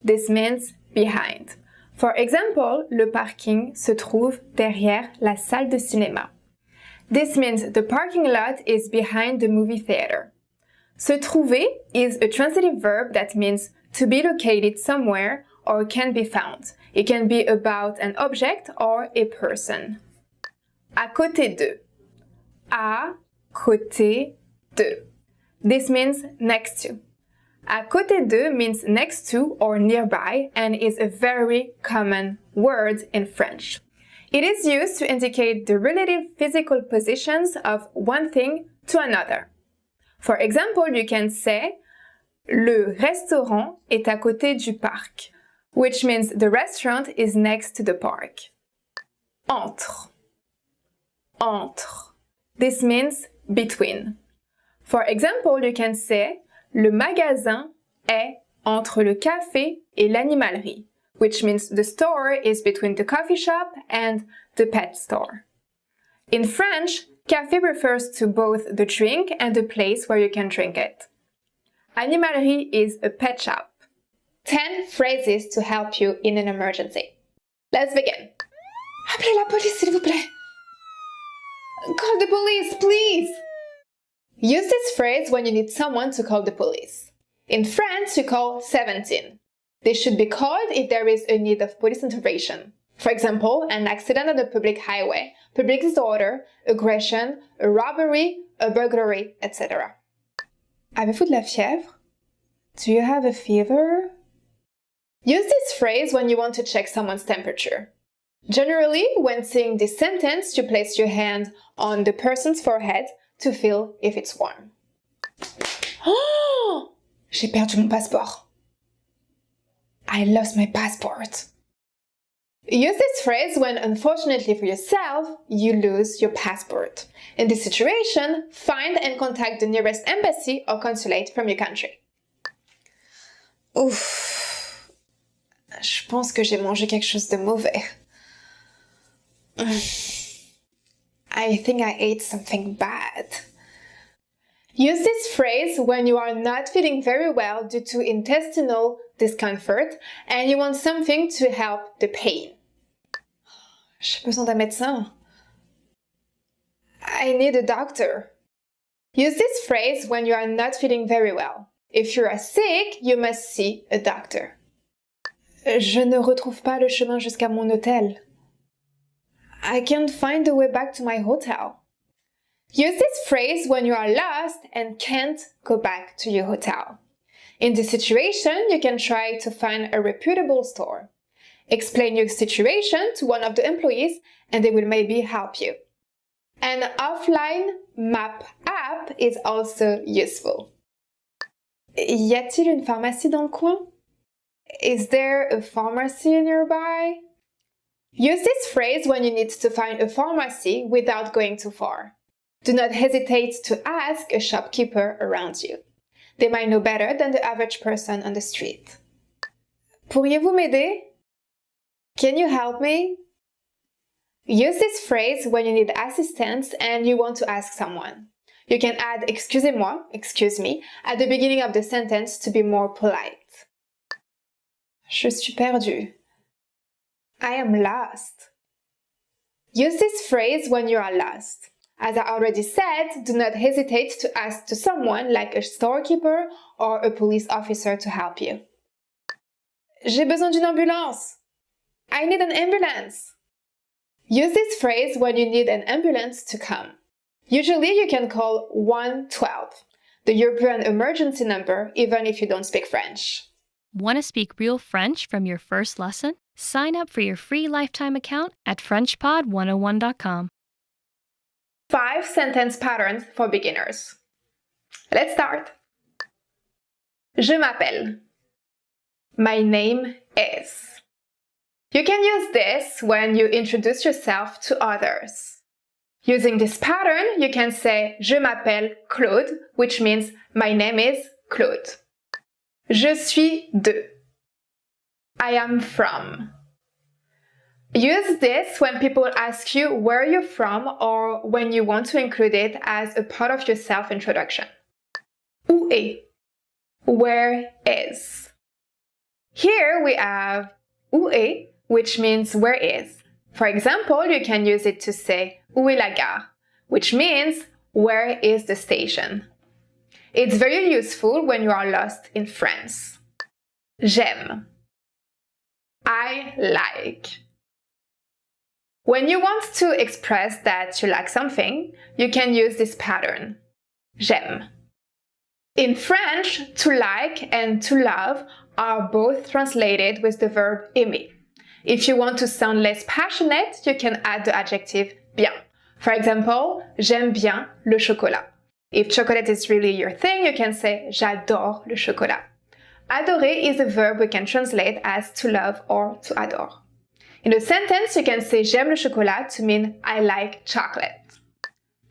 B: This means behind. For example, le parking se trouve derrière la salle de cinéma. This means the parking lot is behind the movie theater. Se trouver is a transitive verb that means to be located somewhere or can be found. It can be about an object or a person. À côté de. À côté de. This means next to. À côté de means next to or nearby and is a very common word in French. It is used to indicate the relative physical positions of one thing to another. For example, you can say le restaurant est à côté du parc, which means the restaurant is next to the park. Entre. Entre. This means between. For example, you can say le magasin est entre le café et l'animalerie, which means the store is between the coffee shop and the pet store. In French, café refers to both the drink and the place where you can drink it. Animalerie is a pet shop. 10 phrases to help you in an emergency. Let's begin. Appelez la police, s'il vous plaît. Call the police, please. Use this phrase when you need someone to call the police. In France, you call 17. They should be called if there is a need of police intervention. For example, an accident on the public highway, public disorder, aggression, a robbery, a burglary, etc. Avez-vous de la fièvre? Do you have a fever? Use this phrase when you want to check someone's temperature. Generally, when saying this sentence, you place your hand on the person's forehead to feel if it's warm. Oh! J'ai perdu mon passeport. I lost my passport. Use this phrase when, unfortunately for yourself, you lose your passport. In this situation, find and contact the nearest embassy or consulate from your country. Ouf. Je pense que j'ai mangé quelque chose de mauvais. I think I ate something bad. Use this phrase when you are not feeling very well due to intestinal discomfort and you want something to help the pain. J'ai besoin d'un médecin. I need a doctor. Use this phrase when you are not feeling very well. If you are sick, you must see a doctor. Je ne retrouve pas le chemin jusqu'à mon hôtel. I can't find the way back to my hotel. Use this phrase when you are lost and can't go back to your hotel. In this situation, you can try to find a reputable store. Explain your situation to one of the employees and they will maybe help you. An offline map app is also useful. Y a-t-il une pharmacie dans le coin? Is there a pharmacy nearby? Use this phrase when you need to find a pharmacy without going too far. Do not hesitate to ask a shopkeeper around you. They might know better than the average person on the street. Pourriez-vous m'aider? Can you help me? Use this phrase when you need assistance and you want to ask someone. You can add excusez-moi, excuse me, at the beginning of the sentence to be more polite. Je suis perdu. I am lost. Use this phrase when you are lost. As I already said, do not hesitate to ask to someone like a storekeeper or a police officer to help you. J'ai besoin d'une ambulance. I need an ambulance. Use this phrase when you need an ambulance to come. Usually you can call 112, the European emergency number, even if you don't speak French.
J: Want to speak real French from your first lesson? Sign up for your free lifetime account at FrenchPod101.com.
B: 5 sentence patterns for beginners. Let's start. Je m'appelle. My name is. You can use this when you introduce yourself to others. Using this pattern, you can say Je m'appelle Claude, which means my name is Claude. Je suis de. I am from. Use this when people ask you where you're from or when you want to include it as a part of your self-introduction. Où est? Where is? Here we have où est, which means where is. For example, you can use it to say où est la gare, which means where is the station. It's very useful when you are lost in France. J'aime. I like. When you want to express that you like something, you can use this pattern. J'aime. In French, to like and to love are both translated with the verb aimer. If you want to sound less passionate, you can add the adjective bien. For example, j'aime bien le chocolat. If chocolate is really your thing, you can say j'adore le chocolat. Adorer is a verb we can translate as to love or to adore. In a sentence, you can say j'aime le chocolat to mean I like chocolate.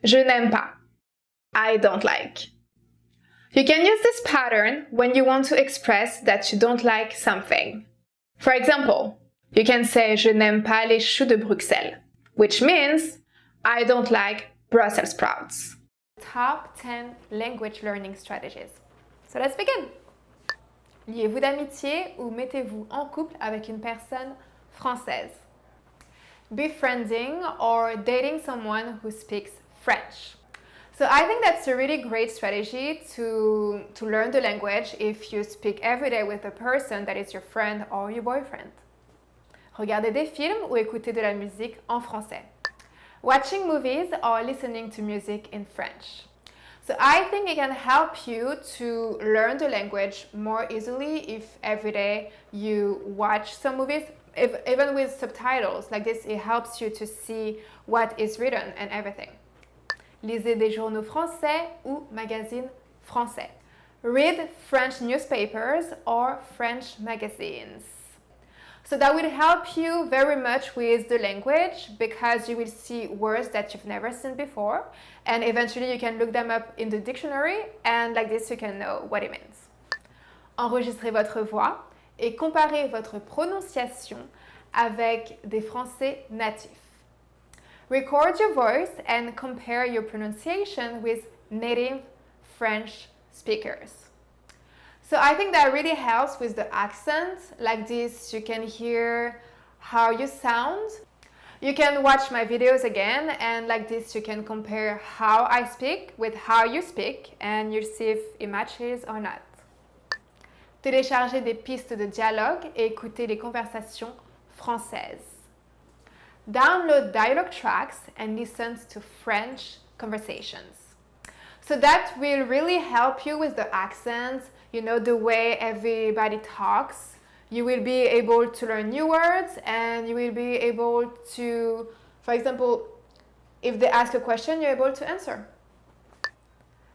B: Je n'aime pas. I don't like. You can use this pattern when you want to express that you don't like something. For example, you can say je n'aime pas les choux de Bruxelles, which means I don't like Brussels sprouts. Top 10 language learning strategies. So let's begin. Liez-vous d'amitié ou mettez-vous en couple avec une personne française. Befriending or dating someone who speaks French. So I think that's a really great strategy to learn the language if you speak every day with a person that is your friend or your boyfriend. Regardez des films ou écoutez de la musique en français. Watching movies or listening to music in French. So I think it can help you to learn the language more easily if every day you watch some movies, even with subtitles. Like this, it helps you to see what is written and everything. Lisez des journaux français ou magazines français. Read French newspapers or French magazines. So that will help you very much with the language because you will see words that you've never seen before and eventually you can look them up in the dictionary and like this you can know what it means. Enregistrez votre voix et comparez votre prononciation avec des Français natifs. Record your voice and compare your pronunciation with native French speakers. So I think that really helps with the accent. Like this, you can hear how you sound. You can watch my videos again, and like this, you can compare how I speak with how you speak, and you'll see if it matches or not. Téléchargez des pistes de dialogue et écoutez les conversations françaises. Download dialogue tracks and listen to French conversations. So that will really help you with the accents, you know, the way everybody talks. You will be able to learn new words, and you will be able to, for example, if they ask a question, you're able to answer.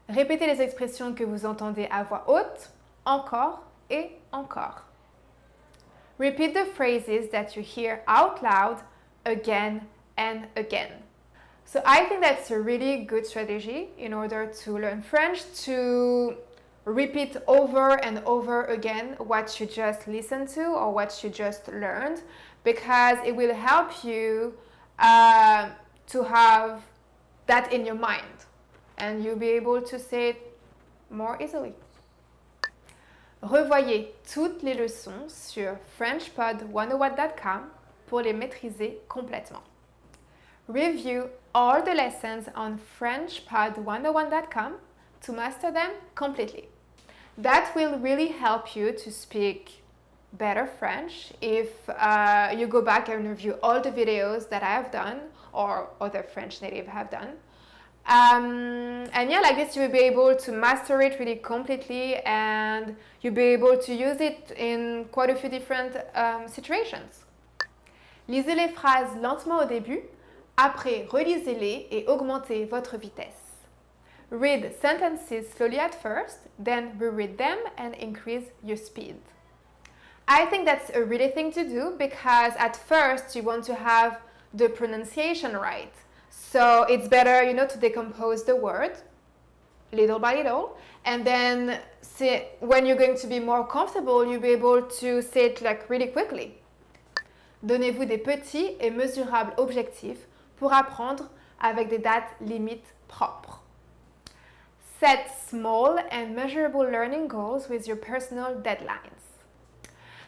B: Répétez les expressions que vous entendez à voix haute, encore et encore. Repeat the phrases that you hear out loud again and again. So I think that's a really good strategy in order to learn French, to repeat over and over again what you just listened to or what you just learned, because it will help you to have that in your mind, and you'll be able to say it more easily. Revoyez toutes les leçons sur FrenchPod101.com pour les maîtriser complètement. Review all the lessons on FrenchPod101.com to master them completely. That will really help you to speak better French if you go back and review all the videos that I have done or other French native have done. And yeah, like this you will be able to master it really completely, and you'll be able to use it in quite a few different situations. Lisez les phrases lentement au début, après relisez-les et augmentez votre vitesse. Read sentences slowly at first, then reread them and increase your speed. I think that's a really thing to do, because at first you want to have the pronunciation right. So it's better, you know, to decompose the word little by little, and then when you're going to be more comfortable, you'll be able to say it like really quickly. Donnez-vous des petits et mesurables objectifs pour apprendre avec des dates limites propres. Set small and measurable learning goals with your personal deadlines.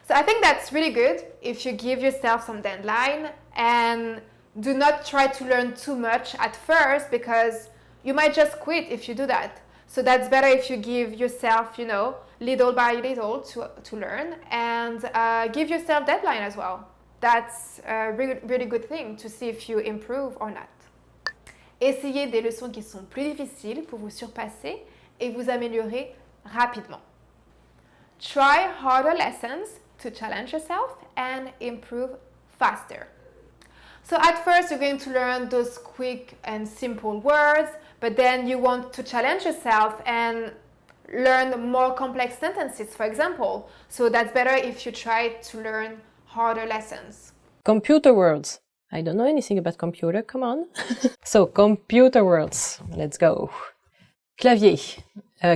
B: So I think that's really good if you give yourself some deadline, and do not try to learn too much at first, because you might just quit if you do that. So that's better if you give yourself, you know, little by little to learn, and give yourself deadline as well. That's a really good thing to see if you improve or not. Essayez des leçons qui sont plus difficiles pour vous surpasser et vous améliorer rapidement. Try harder lessons to challenge yourself and improve faster. So at first you're going to learn those quick and simple words, but then you want to challenge yourself and learn more complex sentences, for example. So that's better if you try to learn harder lessons.
L: Computer words. I don't know anything about computer, come on. So, computer words. Let's go. Clavier.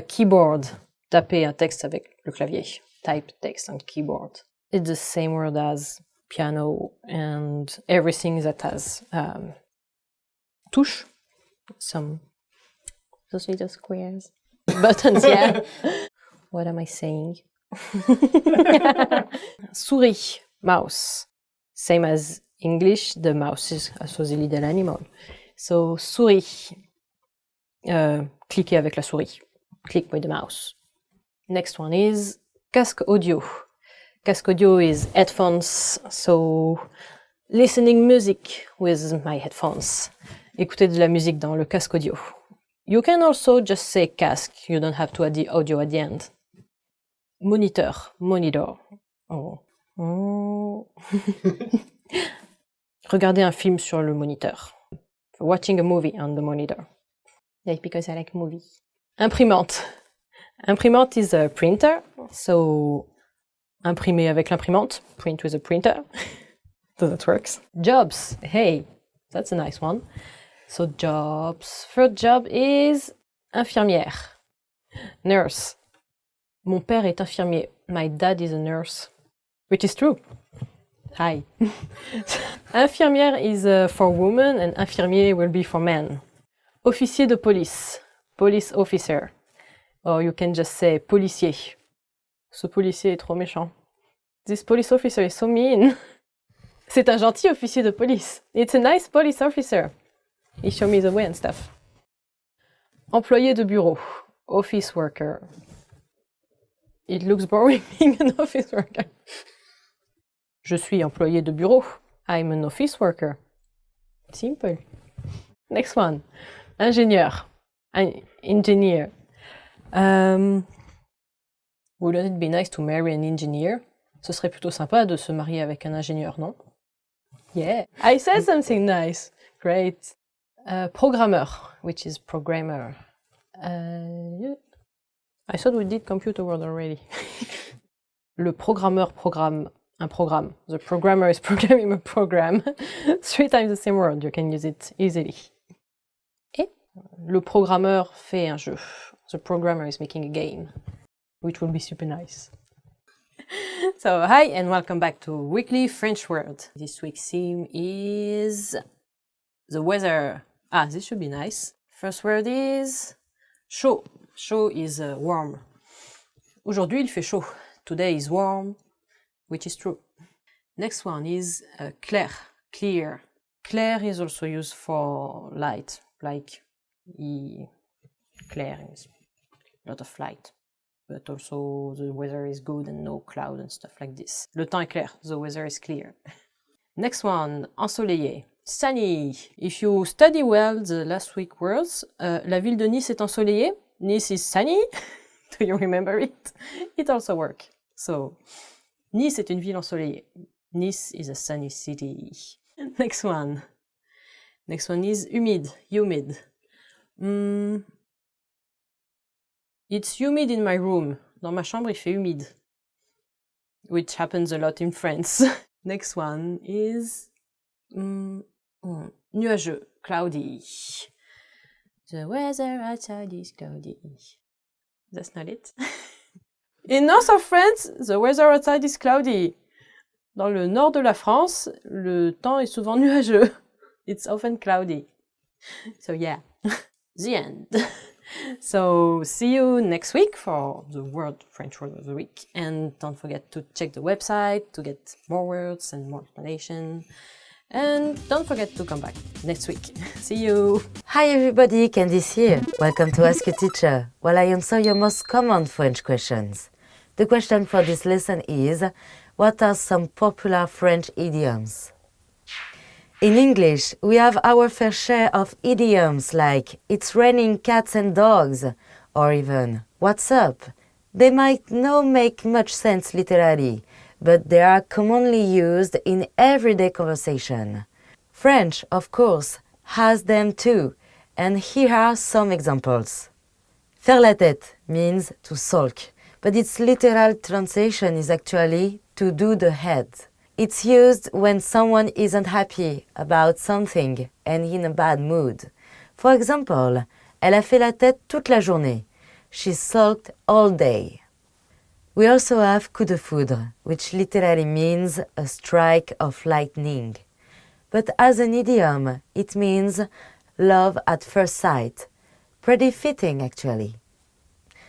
L: Keyboard. Taper un texte avec le clavier. Type text on keyboard. It's the same word as piano and everything that has touche. Those little squares. Buttons, yeah. What am I saying? Souris. Mouse. Same as English, the mouse is also the little animal. So, souris. Cliquez avec la souris. Click with the mouse. Next one is casque audio. Casque audio is headphones, so listening music with my headphones. Écouter de la musique dans le casque audio. You can also just say casque, you don't have to add the audio at the end. Monitor, monitor. Oh. Oh. Regarder un film sur le moniteur. Watching a movie on the monitor. Yeah, because I like movies. Imprimante. Imprimante is a printer, so imprimer avec l'imprimante, print with a printer. So that works. Jobs. Hey, that's a nice one. So jobs. First job is infirmière. Nurse. Mon père est infirmier. My dad is a nurse. Which is true. Hi. Infirmière is for women and infirmier will be for men. Officier de police. Police officer. Or you can just say policier. Ce policier est trop méchant. This police officer is so mean. C'est un gentil officier de police. It's a nice police officer. He showed me the way and stuff. Employé de bureau. Office worker. It looks boring being an office worker. Je suis employé de bureau. I'm an office worker. Simple. Next one. Ingénieur. Engineer. Wouldn't it be nice to marry an engineer? Ce serait plutôt sympa de se marier avec un ingénieur, non? Yeah, I said something nice. Great. Programmeur, which is programmer. Yeah. I thought we did computer word already. Le programmeur programme un programme. The programmer is programming a program. 3 times the same word, you can use it easily. Et le programmeur fait un jeu. The programmer is making a game, which will be super nice. So, hi and welcome back to Weekly French Word. This week's theme is the weather. Ah, this should be nice. First word is chaud. Chaud is warm. Aujourd'hui, il fait chaud. Today is warm, which is true. Next one is clair, clear. Clair is also used for light, like clair is a lot of light. But also the weather is good and no cloud and stuff like this. Le temps est clair, the weather is clear. Next one, ensoleillé, sunny. If you study well the last week words, la ville de Nice est ensoleillée. Nice is sunny. Do you remember it? It also works. So, Nice est une ville ensoleillée. Nice is a sunny city. Next one. Next one is humid, humid. It's humid in my room. Dans ma chambre, il fait humide. Which happens a lot in France. Next one is nuageux, cloudy. The weather outside is cloudy. That's not it. In north of France, the weather outside is cloudy. Dans le nord de la France, le temps est souvent nuageux. It's often cloudy. So yeah, the end. So see you next week for the French word of the week. And don't forget to check the website to get more words and more explanation. And don't forget to come back next week. See you!
H: Hi everybody, Candice here. Welcome to Ask a Teacher, while I answer your most common French questions. The question for this lesson is, what are some popular French idioms? In English, we have our fair share of idioms like, it's raining cats and dogs, or even, what's up? They might not make much sense literally, but they are commonly used in everyday conversation. French, of course, has them too, and here are some examples. Faire la tête means to sulk, but its literal translation is actually to do the head. It's used when someone isn't happy about something and in a bad mood. For example, elle a fait la tête toute la journée. She sulked all day. We also have coup de foudre, which literally means a strike of lightning. But as an idiom, it means love at first sight. Pretty fitting, actually.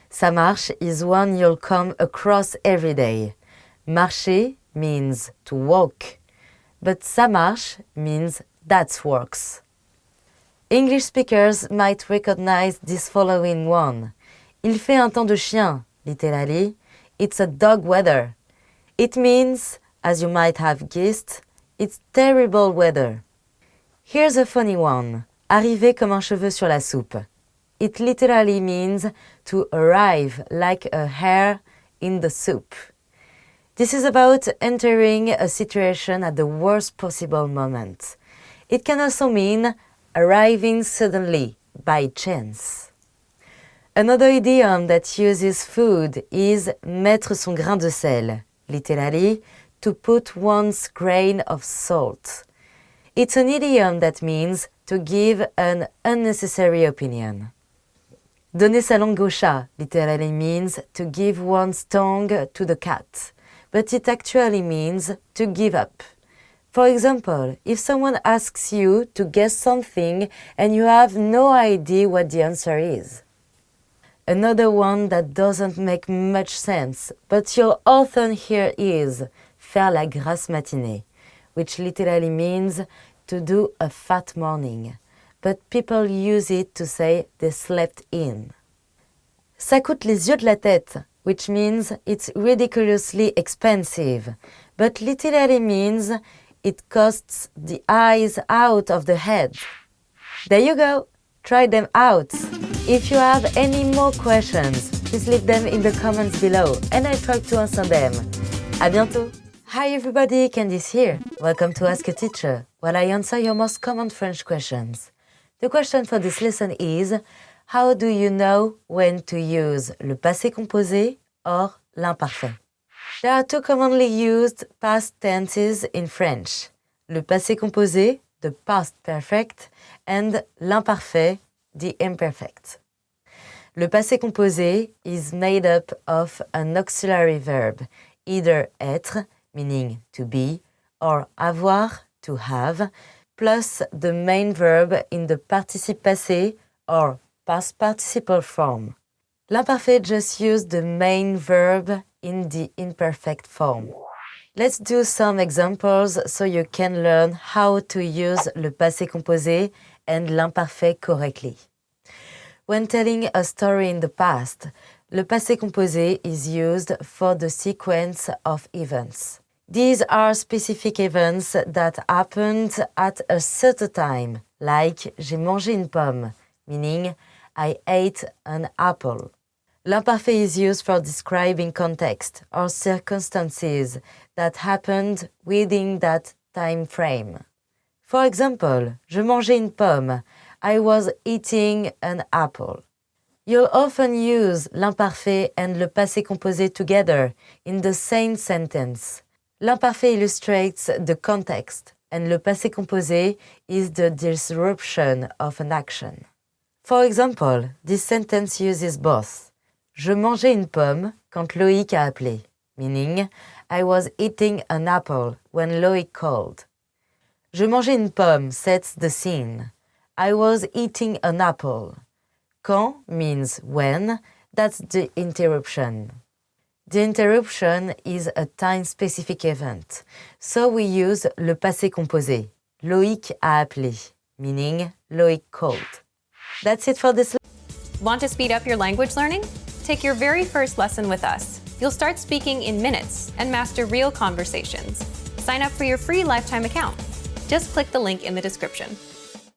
H: Ça marche is one you'll come across every day. Marcher means to walk, but ça marche means that works. English speakers might recognize this following one. Il fait un temps de chien, literally, it's a dog weather. It means, as you might have guessed, it's terrible weather. Here's a funny one. Arriver comme un cheveu sur la soupe. It literally means to arrive like a hair in the soup. This is about entering a situation at the worst possible moment. It can also mean arriving suddenly, by chance. Another idiom that uses food is mettre son grain de sel, literally, to put one's grain of salt. It's an idiom that means to give an unnecessary opinion. Donner sa langue au chat literally means to give one's tongue to the cat, but it actually means to give up. For example, if someone asks you to guess something and you have no idea what the answer is. Another one that doesn't make much sense, but you'll often hear is faire la grasse matinée, which literally means to do a fat morning, but people use it to say they slept in. Ça coûte les yeux de la tête, which means it's ridiculously expensive, but literally means it costs the eyes out of the head. There you go, try them out! If you have any more questions, please leave them in the comments below and I try to answer them. À bientôt! Hi everybody, Candice here. Welcome to Ask a Teacher, where I answer your most common French questions. The question for this lesson is, how do you know when to use le passé composé or l'imparfait? There are two commonly used past tenses in French. Le passé composé, the past perfect, and l'imparfait, the imperfect. Le passé composé is made up of an auxiliary verb, either être, meaning to be, or avoir, to have, plus the main verb in the participe passé or past participle form. L'imparfait just uses the main verb in the imperfect form. Let's do some examples so you can learn how to use le passé composé and l'imparfait correctly. When telling a story in the past, le passé composé is used for the sequence of events. These are specific events that happened at a certain time, like j'ai mangé une pomme, meaning I ate an apple. L'imparfait is used for describing context or circumstances that happened within that time frame. For example, je mangeais une pomme, I was eating an apple. You'll often use l'imparfait and le passé composé together in the same sentence. L'imparfait illustrates the context, and le passé composé is the disruption of an action. For example, this sentence uses both. Je mangeais une pomme quand Loïc a appelé, meaning I was eating an apple when Loïc called. Je mangeais une pomme sets the scene. I was eating an apple. Quand means when, that's the interruption. The interruption is a time-specific event, so we use le passé composé. Loïc a appelé, meaning Loïc called. That's it for this lesson.
A: Want to speed up your language learning? Take your very first lesson with us. You'll start speaking in minutes and master real conversations. Sign up for your free lifetime account. Just click the link in the description.